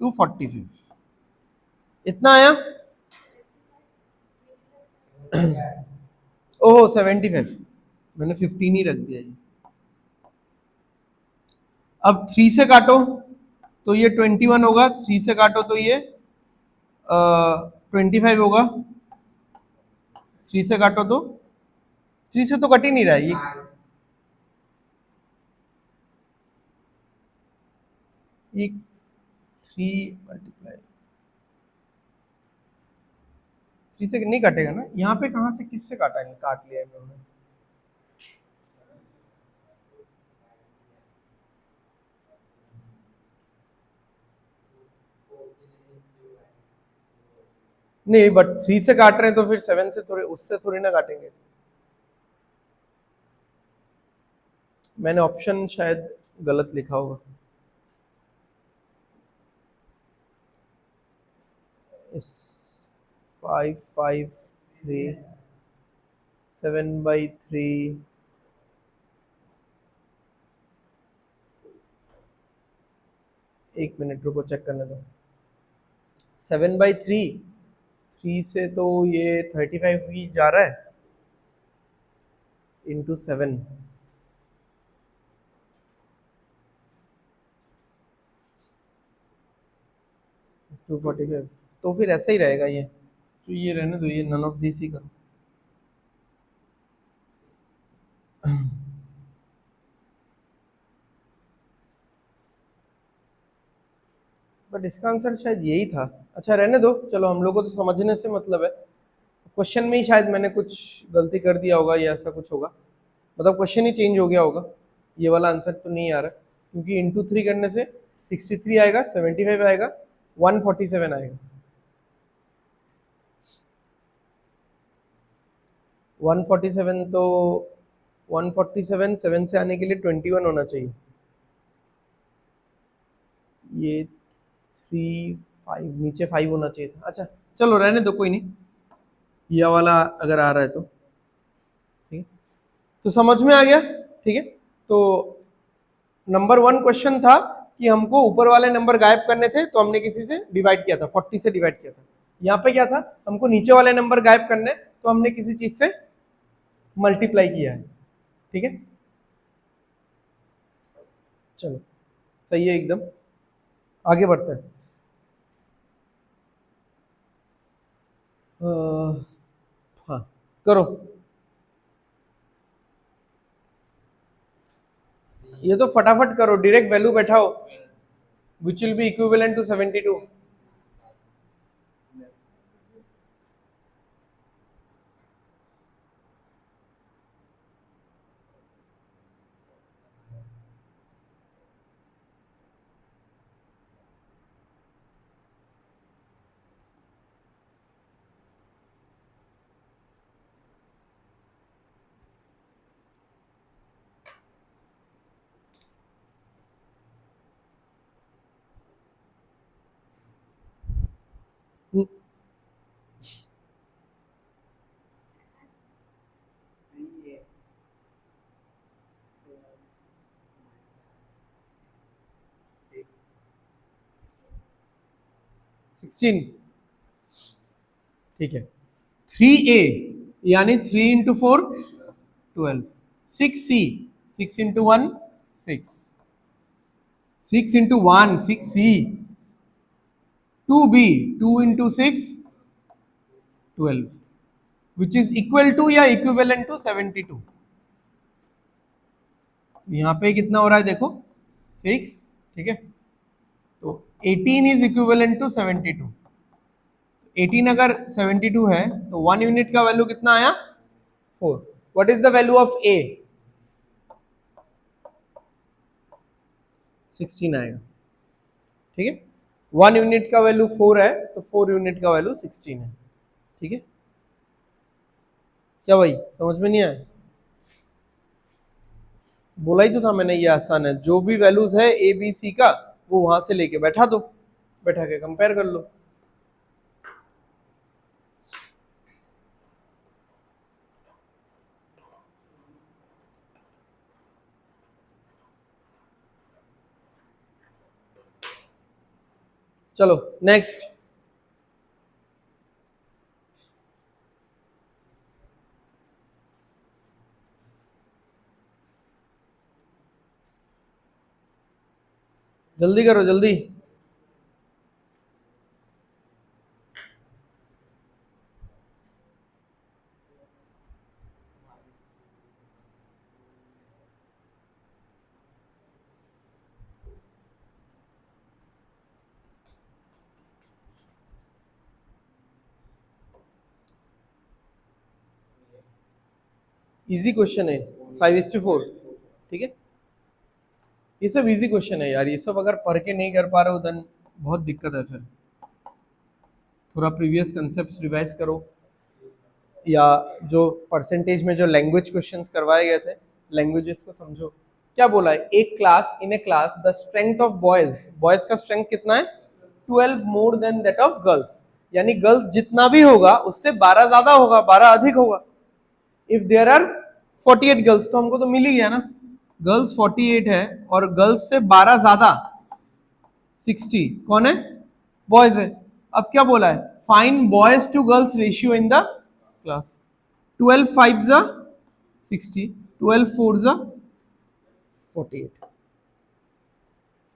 245 इतना आया। ओहो 75, मैंने 15 ही रख दिया जी। अब 3 से काटो तो ये 21 होगा, 3 से काटो तो ये 25 होगा, 3 से काटो तो 3 से तो कट ही नहीं रहा है ये 3 मल्टीप्लाई 3 से नहीं काटेगा ना, यहाँ पे कहाँ से किससे काटा है? काट लिया है इन्होंने। नहीं बट 3 से काट रहे हैं तो फिर 7 से थोड़े, उससे थोड़ी ना काटेंगे। मैंने ऑप्शन शायद गलत लिखा होगा। इस 5 5 3 7/3 एक मिनट रुको, चेक करने दो। 7/3 3 से तो ये 35 ही जा रहा है, इंटू 7 245, तो फिर ऐसा ही रहेगा ये, तो ये रहने दो, ये नन ऑफ दिस ही करो। बट इसका आंसर शायद यही था। अच्छा रहने दो, चलो हम लोग को तो समझने से मतलब है। क्वेश्चन में ही शायद मैंने कुछ गलती कर दिया होगा या ऐसा कुछ होगा, मतलब क्वेश्चन ही चेंज हो गया होगा। ये वाला आंसर तो नहीं आ रहा, क्योंकि इंटू 3 करने से 63 आएगा, 75 आएगा, 147 आएगा। 147 तो 147 7 से आने के लिए 21 होना चाहिए। ये 3 5 नीचे 5 होना चाहिए था। अच्छा चलो रहने दो, कोई नहीं, ये वाला अगर आ रहा है तो ठीक है। तो समझ में आ गया, ठीक है। तो नंबर 1 क्वेश्चन था कि हमको ऊपर वाले नंबर गायब करने थे, तो हमने किसी से डिवाइड किया था, 40 से डिवाइड किया था। यहाँ पे क्या था, हमको नीचे वाले नंबर गायब करने, तो हमने किसी चीज से मल्टीप्लाई किया है, ठीक है। चलो सही है एकदम, आगे बढ़ते हैं। हाँ करो, ये तो फटाफट करो, डायरेक्ट वैल्यू बैठाओ, which will be equivalent to 72। Sixteen, ठीक है। 3a यानी 3 into 4 12, 6c 6 into 1 6, 6 into 1 6c, 2b 2 into 6 12, which is equal to या इक्विवेलेंट टू 72। यहाँ पे कितना हो रहा है देखो 6, ठीक है। तो 18 इज इक्विवेलेंट टू 72। 18 अगर 72 है तो 1 यूनिट का वैल्यू कितना आया 4। What is the value of A? 16 आएगा, ठीक है। 1 यूनिट का वैल्यू 4 है तो 4 यूनिट का वैल्यू 16 है, ठीक है। क्या भाई समझ में नहीं आया? बोला ही तो था मैंने, ये आसान है, जो भी वैल्यूज है ए बी सी का वो वहां से लेके बैठा दो, बैठा के कंपेयर कर लो। चलो नेक्स्ट। जल्दी करो जल्दी। इजी क्वेश्चन है, 5:4, ठीक है। ये सब इजी क्वेश्चन है यार, ये सब अगर पढ़ के नहीं कर पा रहे हो देन बहुत दिक्कत है। फिर थोड़ा प्रीवियस कंसेप्ट रिवाइज करो, या जो परसेंटेज में जो लैंग्वेज क्वेश्चंस करवाए गए थे लैंग्वेजेस को समझो। क्या बोला है, एक class, in A class the strength of boys, boys का स्ट्रेंथ कितना है 12 more than that of girls, यानी गर्ल्स जितना भी होगा उससे 12 ज्यादा होगा, 12 अधिक होगा। इफ देयर आर 48 गर्ल्स, तो हमको तो मिल ही गया ना, गर्ल्स 48 है और गर्ल्स से 12 ज्यादा 60 कौन है, बॉयज है। अब क्या बोला है, find boys to girls ratio in the class. 12 5 जा 60, 12 4 जा 48,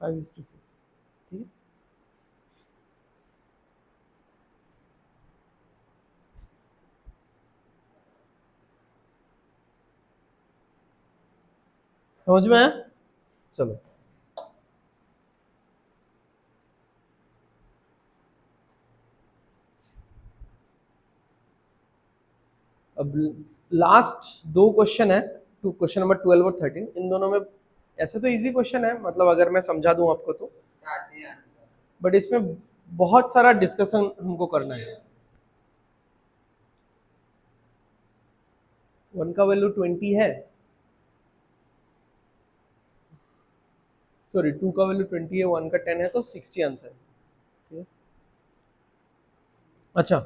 5:4, ठीक है। समझ में आया? चलो अब लास्ट दो क्वेश्चन है, टू क्वेश्चन नंबर 12 और 13, इन दोनों में ऐसे तो इजी क्वेश्चन है, मतलब अगर मैं समझा दूं आपको तो, बट इसमें बहुत सारा डिस्कशन हमको करना है। 1 का वैल्यू 20 है, सॉरी 2 का वैल्यू 20 है, 1 का 10 है, तो 60 आंसर है, ठीक है। अच्छा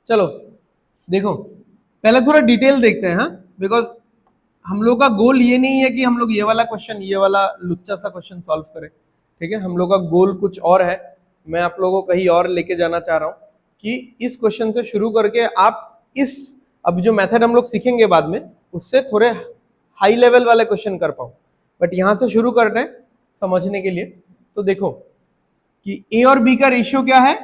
चलो देखो, पहले थोड़ा डिटेल देखते हैं, हाँ, बिकॉज हम लोग का गोल ये नहीं है कि हम लोग ये वाला क्वेश्चन, ये वाला लुच्चा सा क्वेश्चन सॉल्व करें, ठीक है। हम लोग का गोल कुछ और है, मैं आप लोगों को कहीं और लेके जाना चाह रहा हूँ कि इस क्वेश्चन से शुरू करके आप इस, अब जो मेथड हम लोग सीखेंगे बाद में उससे थोड़े हाई लेवल वाले क्वेश्चन कर पाओ, बट यहां से शुरू कर रहे हैं समझने के लिए। तो देखो कि ए और बी का रेशियो क्या है,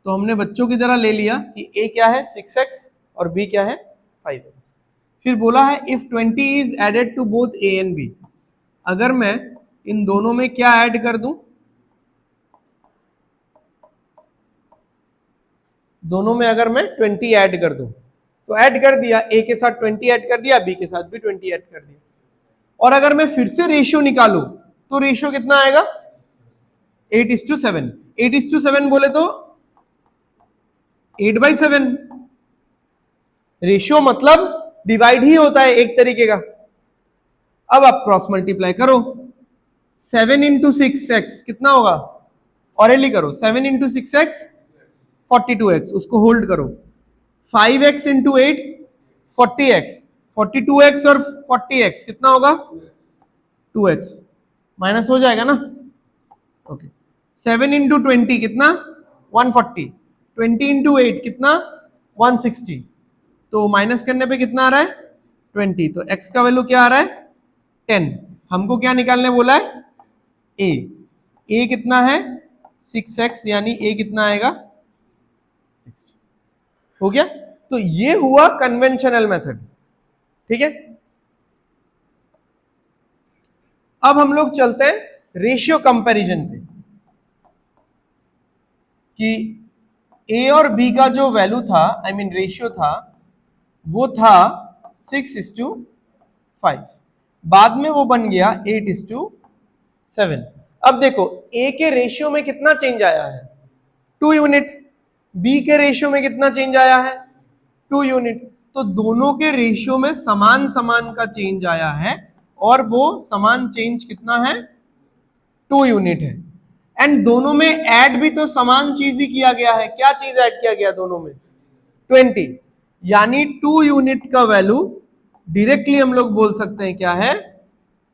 तो हमने बच्चों की तरह ले लिया कि a क्या है 6x और b क्या है 5x। फिर बोला है if 20 is added to both a and b, अगर मैं इन दोनों में क्या ऐड कर दूं, दोनों में अगर मैं 20 ऐड कर दूं, तो ऐड कर दिया, a के साथ 20 ऐड कर दिया, b के साथ भी 20 ऐड कर दिया। और अगर मैं फिर से रेशियो निकालूं तो रेशियो कितना आएगा 8:7, 8:7 बोले तो 8/7, रेशियो मतलब डिवाइड ही होता है एक तरीके का। अब आप क्रॉस मल्टीप्लाई करो, 7 इंटू 6x कितना होगा, ऑरेली करो, 7 इंटू 6x 42x, उसको होल्ड करो, 5x इंटू 8 40x, 42x और 40x कितना होगा 2x, माइनस हो जाएगा ना, ओके। 7 इंटू 20 कितना 140, 20 इंटू 8 कितना 160, तो माइनस करने पे कितना आ रहा है 20, तो x का वैल्यू क्या आ रहा है 10। हमको क्या निकालने बोला है a कितना है 6x, यानी a कितना आएगा 60, हो गया। तो ये हुआ कन्वेंशनल मेथड, ठीक है। अब हम लोग चलते हैं रेशियो कंपैरिजन पे, कि a और b का जो वैल्यू था, आई मीन रेशियो था, वो था 6:5, बाद में वो बन गया 8:7। अब देखो ए के रेशियो में कितना चेंज आया है, 2 यूनिट, बी के रेशियो में कितना चेंज आया है, 2 यूनिट। तो दोनों के रेशियो में समान समान का चेंज आया है, और वो समान चेंज कितना है, 2 यूनिट है। एंड दोनों में ऐड भी तो समान चीज ही किया गया है, क्या चीज ऐड किया गया दोनों में, 20, यानी 2 यूनिट का वैल्यू डायरेक्टली हम लोग बोल सकते हैं क्या है,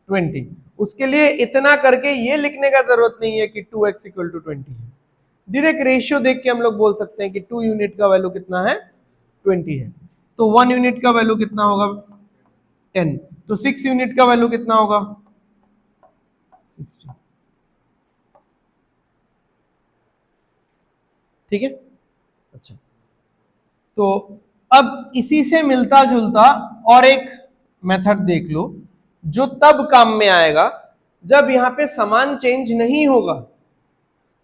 20। उसके लिए इतना करके ये लिखने का जरूरत नहीं है कि 2x इक्वल टू 20 है, डायरेक्ट रेशियो देख के हम लोग बोल सकते हैं कि 2 यूनिट का वैल्यू कितना है, 20 है। तो 1 यूनिट का वैल्यू कितना होगा, 10। तो 6 यूनिट का वैल्यू कितना होगा, 60। ठीक है, अच्छा। तो अब इसी से मिलता जुलता और एक मेथड देख लो, जो तब काम में आएगा जब यहां पे समान चेंज नहीं होगा।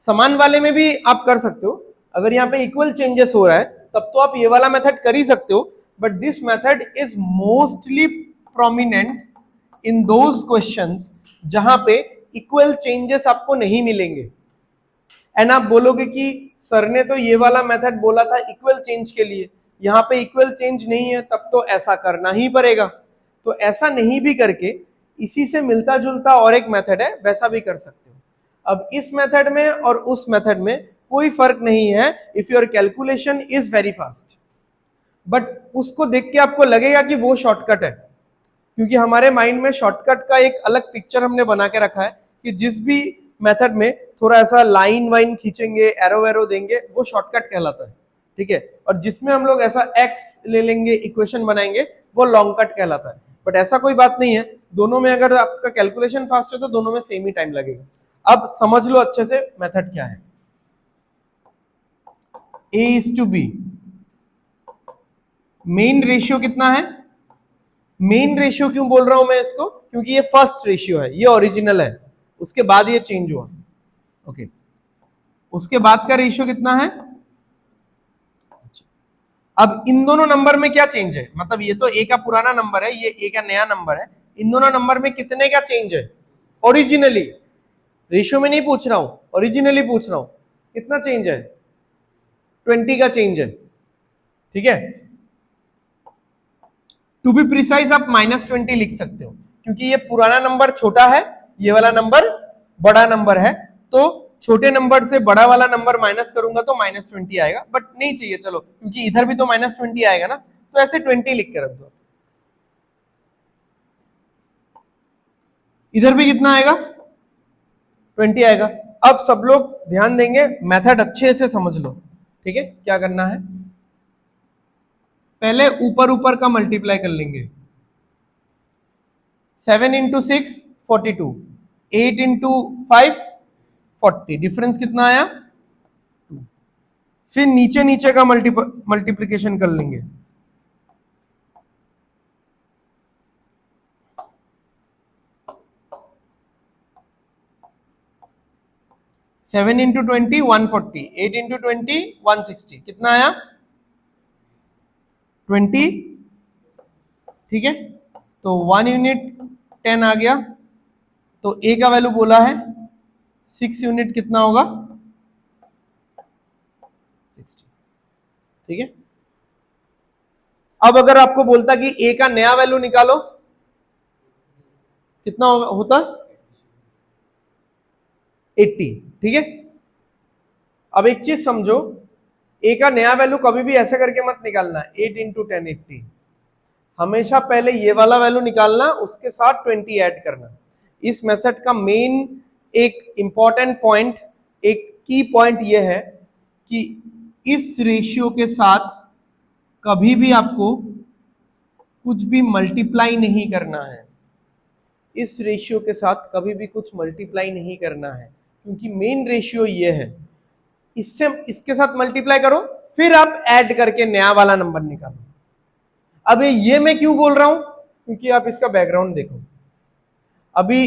समान वाले में भी आप कर सकते हो, अगर यहां पे इक्वल चेंजेस हो रहा है तब तो आप ये वाला मेथड कर ही सकते हो, but this method is mostly prominent in those questions जहां पे इक्वल चेंजेस आपको नहीं मिलेंगे। एंड आप बोलोगे कि सर ने तो ये वाला मेथड बोला था इक्वल चेंज के लिए, यहाँ पे इक्वल चेंज नहीं है, तब तो ऐसा करना ही पड़ेगा। तो ऐसा नहीं भी करके इसी से मिलता जुलता और एक मेथड है, वैसा भी कर सकते हो। अब इस मेथड में और उस मेथड में कोई फर्क नहीं है if your calculation is very fast, but उसको देख के आपको लगेगा कि वो शॉर्टकट है, क्योंकि हमारे माइंड में शॉर्टकट का एक अलग पिक्चर हमने बना के रखा है कि जिस भी मेथड में थोड़ा ऐसा लाइन वाइन खींचेंगे, एरो वेरो देंगे, वो शॉर्टकट कहलाता है। ठीक है, और जिसमें हम लोग ऐसा एक्स ले लेंगे, इक्वेशन बनाएंगे, वो लॉन्ग कट कहलाता है। बट ऐसा कोई बात नहीं है, दोनों में अगर आपका कैलकुलेशन फास्ट है तो दोनों में सेम ही टाइम लगेगा। अब समझ लो अच्छे से मेथड क्या है। A:B, मेन रेशियो कितना है, मेन रेशियो क्यों बोल रहा हूं मैं इसको, क्योंकि ये फर्स्ट रेशियो है, ये ओरिजिनल है, उसके बाद ये चेंज हुआ। ओके, उसके बाद का रेशियो कितना है। अब इन दोनों नंबर में क्या चेंज है, मतलब ये तो ए का पुराना नंबर है, ये ए का नया नंबर है, इन दोनों नंबर में कितने का चेंज है, ओरिजिनली, रेशियो में नहीं पूछ रहा हूं, ओरिजिनली पूछ रहा हूं, कितना चेंज है, 20 का चेंज है। ठीक है, टू बी प्रिसाइज आप -20 लिख सकते हो, क्योंकि ये पुराना नंबर छोटा है, ये वाला नंबर बड़ा नंबर है, तो छोटे नंबर से बड़ा वाला नंबर माइनस करूंगा तो -20 आएगा, बट नहीं चाहिए चलो, क्योंकि इधर भी तो -20 आएगा ना, तो ऐसे 20 लिख के रख दो। इधर भी कितना आएगा, 20 आएगा। अब सब लोग ध्यान देंगे, मेथड अच्छे से समझ लो। ठीक है, क्या करना है, पहले ऊपर ऊपर का मल्टीप्लाई कर लेंगे। 7 × 6 42, 8 × 5 40, डिफरेंस कितना आया, फिर नीचे नीचे का मल्टीप्लिकेशन कर लेंगे। 7 × 20 140, 8 × 20 160, कितना आया 20। ठीक है, तो 1 यूनिट 10 आ गया, तो ए का वैल्यू बोला है 6 यूनिट, कितना होगा 60। ठीक है, अब अगर आपको बोलता कि ए का नया वैल्यू निकालो, कितना होता 80। ठीक है, अब एक चीज समझो, ए का नया वैल्यू कभी भी ऐसे करके मत निकालना, 8 × 10 80, हमेशा पहले ये वाला वैल्यू निकालना, उसके साथ 20 ऐड करना। इस मेथड का मेन एक इंपॉर्टेंट पॉइंट, एक की पॉइंट ये है कि इस रेशियो के साथ कभी भी आपको कुछ भी मल्टीप्लाई नहीं करना है, इस रेशियो के साथ कभी भी कुछ मल्टीप्लाई नहीं करना है, क्योंकि मेन रेशियो ये है, इससे इसके साथ मल्टीप्लाई करो, फिर आप ऐड करके नया वाला नंबर निकालो। अब ये मैं क्यों बोल रहा हूं, क्योंकि आप इसका बैकग्राउंड देखो। अभी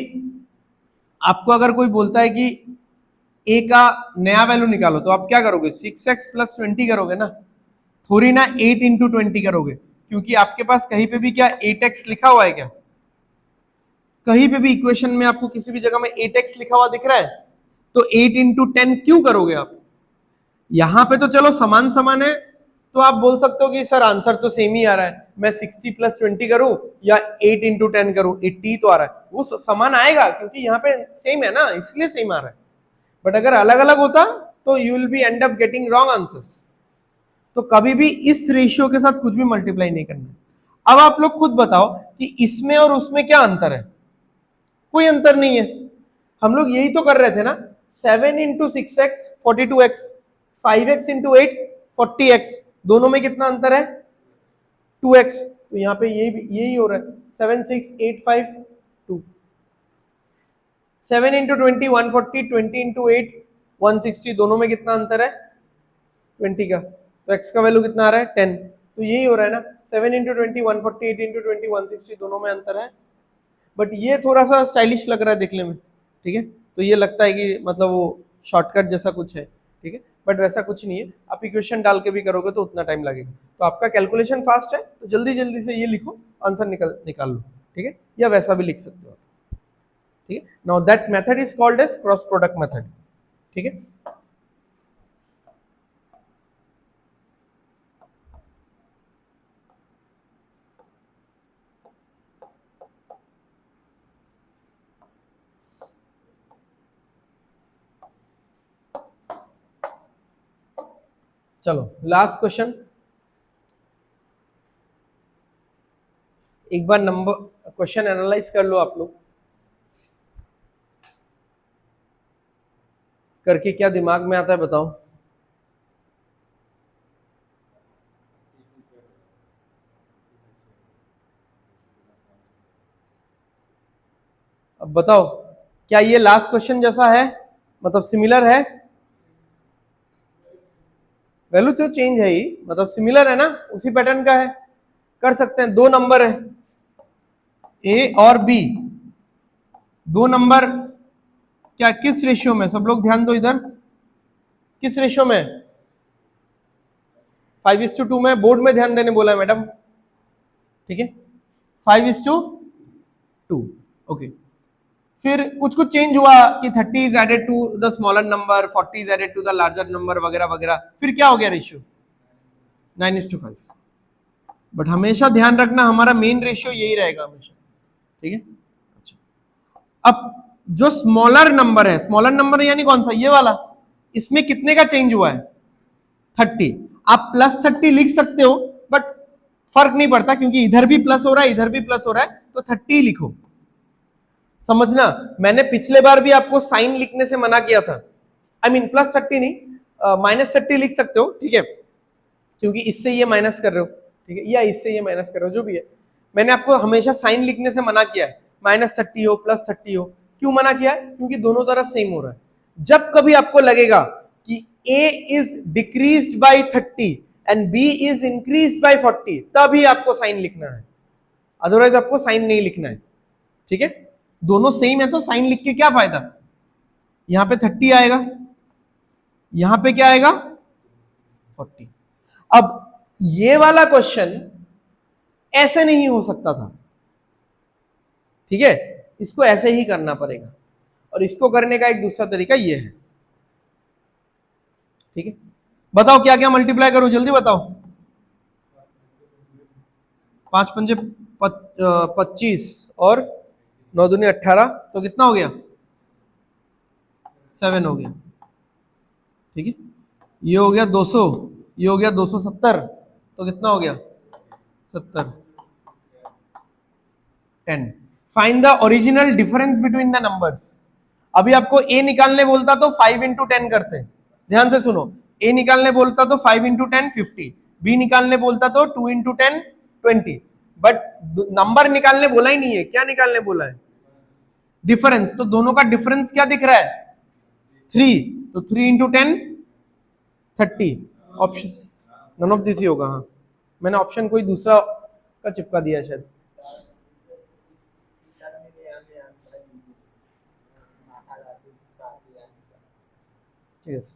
आपको अगर कोई बोलता है कि ए का नया वैल्यू निकालो, तो आप क्या करोगे, 6x + 20 करोगे ना, थोड़ी ना 8 × 20 करोगे, क्योंकि आपके पास कहीं पे भी क्या 8x लिखा हुआ है क्या? कहीं पे भी इक्वेशन में आपको किसी भी जगह में 8x लिखा हुआ दिख रहा है? तो 8 इंटू 10 क्यों करोगे आप? यहां पे तो चलो समान समान है, तो आप बोल सकते हो कि सर आंसर तो सेम ही आ रहा है, मैं 60 प्लस 20 करूं या 8 इंटू 10 करूं, 80 तो आ रहा है, वो समान आएगा क्योंकि यहाँ पे सेम है ना, इसलिए सेम आ रहा है। बट अगर अलग अलग होता तो you will be and up getting wrong answers. तो कभी भी इस रेशियो के साथ कुछ भी मल्टीप्लाई नहीं करना। अब आप लोग खुद बताओ कि इसमें और उसमें क्या अंतर है? कोई अंतर नहीं है। हम लोग यही तो कर रहे थे ना, 7 into 6x 42x, 5x into 8 40x, दोनों में कितना अंतर है? 2x। तो यहाँ पे यही हो रहा है, 7 6 8 5 2। 7 इंटू 20 140, 20 इंटू 8 160, दोनों में कितना अंतर है? 20 का। तो x का वैल्यू कितना आ रहा है? 10। तो यही हो रहा है ना, 7 इंटू 20 140, 8 इंटू 20 160, दोनों में अंतर है। बट ये थोड़ा सा स्टाइलिश लग रहा है देखने में, ठीक है, तो ये लगता है कि मतलब वो शॉर्टकट जैसा कुछ है, ठीक है, बट वैसा कुछ नहीं है। आप इक्वेशन डाल के भी करोगे तो उतना टाइम लगेगा। तो आपका कैलकुलेशन फास्ट है तो जल्दी जल्दी से ये लिखो, आंसर निकाल लो, ठीक है, या वैसा भी लिख सकते हो, ठीक है। Now that method is called as cross product method, ठीक है। चलो लास्ट क्वेश्चन, एक बार नंबर क्वेश्चन एनालाइज कर लो आप लोग, करके क्या दिमाग में आता है बताओ। अब बताओ, क्या ये लास्ट क्वेश्चन जैसा है, मतलब सिमिलर है? वैल्यू तो चेंज है ही, मतलब सिमिलर है ना, उसी पैटर्न का है, कर सकते हैं। दो नंबर है ए और बी, दो नंबर क्या किस रेशियो में, सब लोग ध्यान दो इधर, किस रेशियो में? 5:2 में, बोर्ड में ध्यान देने बोला है मैडम, ठीक है, 5:2। ओके, फिर कुछ कुछ चेंज हुआ कि 30 is added to the smaller number, 40 is added to the larger number, वगैरह वगैरह, फिर क्या हो गया रेशियो? 9:5। बट हमेशा ध्यान रखना हमारा मेन रेशियो यही रहेगा हमेशा, ठीक है। अच्छा, अब जो स्मॉलर नंबर है, स्मॉलर नंबर यानी कौन सा, ये वाला, इसमें कितने का चेंज हुआ है? 30। आप +30 लिख सकते हो, बट फर्क नहीं पड़ता क्योंकि इधर भी प्लस हो रहा है, इधर भी प्लस हो रहा है, तो 30 लिखो। समझना, मैंने पिछले बार भी आपको साइन लिखने से मना किया था, आई मीन +30 नहीं, -30 लिख सकते हो, ठीक है, क्योंकि इससे ये माइनस कर रहे हो, ठीक है, या इससे ये माइनस कर रहे हो, जो भी है। मैंने आपको हमेशा साइन लिखने से मना किया है, -30 हो +30 हो, क्यों मना किया है? क्योंकि दोनों तरफ सेम हो रहा है। जब कभी आपको लगेगा कि a is decreased bye 30 and b is increased by 40, तभी आपको साइन लिखना है, अदरवाइज आपको साइन नहीं लिखना है, ठीक है। दोनों सेम है तो साइन लिख के क्या फायदा? यहां पे 30 आएगा, यहां पे क्या आएगा? 40। अब ये वाला क्वेश्चन ऐसे नहीं हो सकता था, ठीक है, इसको ऐसे ही करना पड़ेगा, और इसको करने का एक दूसरा तरीका ये है, ठीक है। बताओ क्या क्या मल्टीप्लाई करूं, जल्दी बताओ। 5×5 25 और 9×2 18, तो कितना हो गया? 7 हो गया, ठीक है। ये हो गया 200, ये हो गया 270, तो कितना हो गया? 70। 10। Find the original difference between the numbers. अभी आपको ए निकालने बोलता तो 5×10 करते, ध्यान से सुनो, ए निकालने बोलता तो 5×10 50, बी निकालने बोलता तो 2×10 20, बट नंबर निकालने बोला ही नहीं है, क्या निकालने बोला है? डिफरेंस। तो दोनों का डिफरेंस क्या दिख रहा है? 3, तो 3×10 30। ऑप्शन नन ऑफ दिस ही होगा, हाँ, मैंने ऑप्शन कोई दूसरा का चिपका दिया शायद। Yes.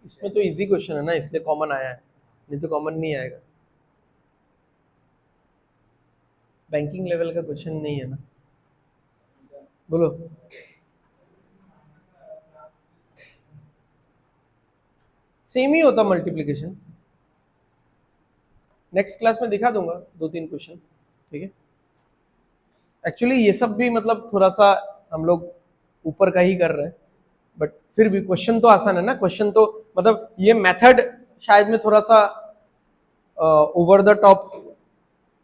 इसमें तो इजी क्वेश्चन है ना, इसलिए कॉमन आया है, नहीं तो कॉमन नहीं आएगा। बैंकिंग लेवल का क्वेश्चन नहीं है ना, बोलो। सेम ही होता मल्टीप्लिकेशन, नेक्स्ट क्लास में दिखा दूंगा 2-3 क्वेश्चन, ठीक है। एक्चुअली ये सब भी मतलब थोड़ा सा हम लोग ऊपर का ही कर रहे हैं, बट फिर भी क्वेश्चन तो आसान है ना। क्वेश्चन तो मतलब ये मेथड शायद मैं थोड़ा सा ओवर द टॉप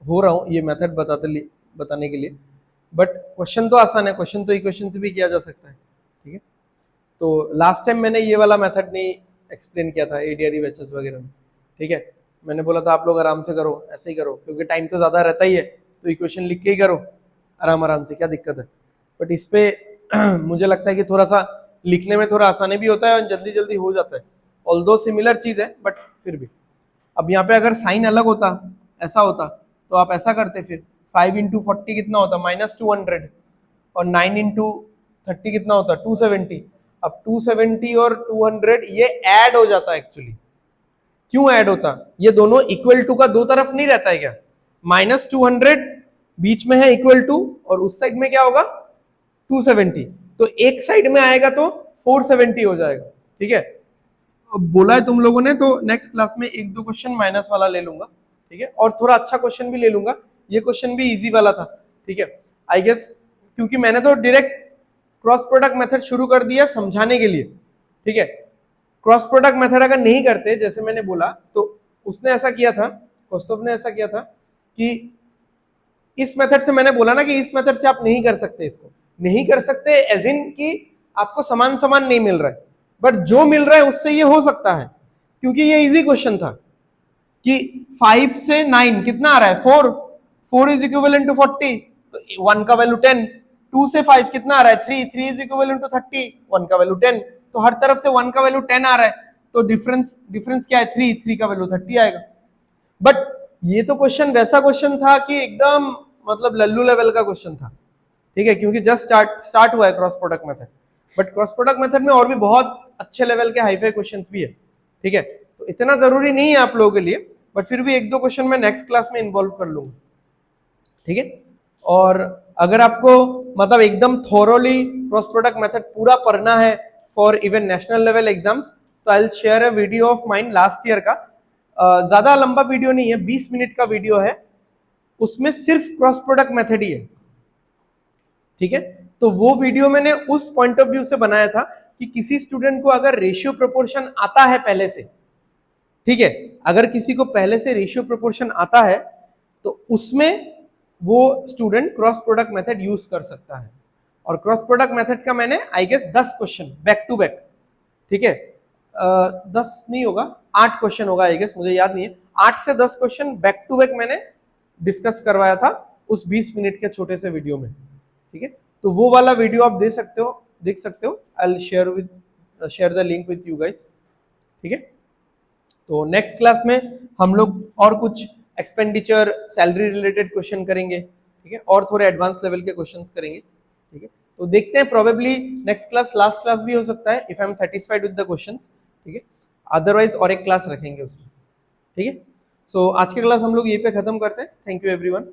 हो रहा हूँ ये मेथड बताने के लिए, बट क्वेश्चन तो आसान है, क्वेश्चन तो इक्वेशन से भी किया जा सकता है, ठीक है। तो लास्ट टाइम मैंने ये वाला मेथड नहीं एक्सप्लेन किया था एडीआर वेचेस वगैरह में, ठीक है। मैंने बोला था आप लोग आराम से करो, ऐसे ही करो, क्योंकि टाइम तो ज़्यादा रहता ही है, तो इक्वेशन लिख के ही करो आराम आराम से, क्या दिक्कत है। बट इस पे मुझे लगता है कि थोड़ा सा लिखने में थोड़ा आसानी भी होता है और जल्दी जल्दी हो जाता है, ऑल्दो सिमिलर चीज़ है बट फिर भी। अब यहाँ पे अगर साइन अलग होता, ऐसा होता, तो आप ऐसा करते, फिर 5 इंटू 40 कितना होता, -200, और 9 इंटू 30 कितना होता, 270। अब 270 और 200 ये ऐड हो जाता है एक्चुअली। क्यों ऐड होता, ये दोनों इक्वल टू का दो तरफ नहीं रहता है क्या, -200 बीच में है इक्वल टू, और उस साइड में क्या होगा 270, तो एक साइड में आएगा तो 470 हो जाएगा, ठीक है। बोला है तुम लोगों ने, तो नेक्स्ट क्लास में 1-2 क्वेश्चन माइनस वाला ले लूंगा, ठीक है, और थोड़ा अच्छा क्वेश्चन भी ले लूंगा। ये क्वेश्चन भी इजी वाला था, ठीक है, आई गेस, क्योंकि मैंने तो डायरेक्ट क्रॉस प्रोडक्ट मेथड शुरू कर दिया समझाने के लिए, ठीक है। क्रॉस प्रोडक्ट मेथड अगर नहीं करते, जैसे मैंने बोला, तो उसने ऐसा किया था, कौस्तुभ ने ऐसा किया था कि इस मेथड से, मैंने बोला ना कि इस मेथड से आप नहीं कर सकते, इसको नहीं कर सकते एज इन कि आपको समान समान नहीं मिल रहा है, बट जो मिल रहा है उससे ये हो सकता है, क्योंकि ये इजी क्वेश्चन था कि 5 से 9 कितना आ रहा है, 4 इज इक्विवेलेंट टू 40, तो 1 का वैल्यू 10, 2 से 5 कितना आ रहा है, 3 इज इक्विवेलेंट टू 30, 1 का वैल्यू 10, तो हर तरफ से 1 का वैल्यू 10 आ रहा है, तो डिफरेंस क्या है, 3 का वैल्यू 30 आएगा। बट ये तो क्वेश्चन वैसा क्वेश्चन था कि एकदम मतलब लल्लू लेवल का क्वेश्चन था, ठीक है, क्योंकि जस्ट स्टार्ट हुआ है cross product method. But cross product method में और भी बहुत अच्छे लेवल के हाईफाई क्वेश्चंस भी है, ठीक है, तो इतना जरूरी नहीं है आप लोगों के लिए, बट फिर भी 1-2 क्वेश्चन मैं नेक्स्ट क्लास में इन्वॉल्व कर लूंगा, ठीक है। और अगर आपको मतलब एकदम थोरोली क्रॉस प्रोडक्ट मेथड पूरा पढ़ना है for even national level exams, तो I will share a video of mine last year का, ज्यादा लंबा वीडियो नहीं है, 20 मिनट का वीडियो है, उसमें सिर्फ क्रॉस प्रोडक्ट मेथड ही है, ठीक है। तो वो वीडियो मैंने उस पॉइंट ऑफ व्यू से बनाया था कि किसी स्टूडेंट को अगर रेशियो प्रोपोर्शन आता है पहले से, ठीक है, अगर किसी को पहले से रेशियो प्रोपोर्शन आता है, तो उसमें वो student cross product method use कर सकता है। और क्रॉस प्रोडक्ट मेथड का मैंने I guess 10 question back to back, ठीक है, 10 नहीं होगा, 8 क्वेश्चन होगा आई गेस, मुझे याद नहीं है, 8 से 10 क्वेश्चन बैक टू बैक मैंने डिस्कस करवाया था उस 20 मिनट के छोटे से वीडियो में, ठीक है। तो वो वाला वीडियो आप देख सकते हो, आई will share the link with you guys, ठीक है। तो नेक्स्ट क्लास में हम लोग और कुछ एक्सपेंडिचर सैलरी रिलेटेड क्वेश्चन करेंगे, ठीक है, और थोड़े एडवांस लेवल के क्वेश्चंस करेंगे, ठीक है। तो देखते हैं, probably next class last class भी हो सकता है if I am satisfied with the questions, ठीक है, अदरवाइज और एक क्लास रखेंगे उसमें, ठीक है। सो आज के क्लास हम लोग ये पे खत्म करते हैं। Thank you everyone.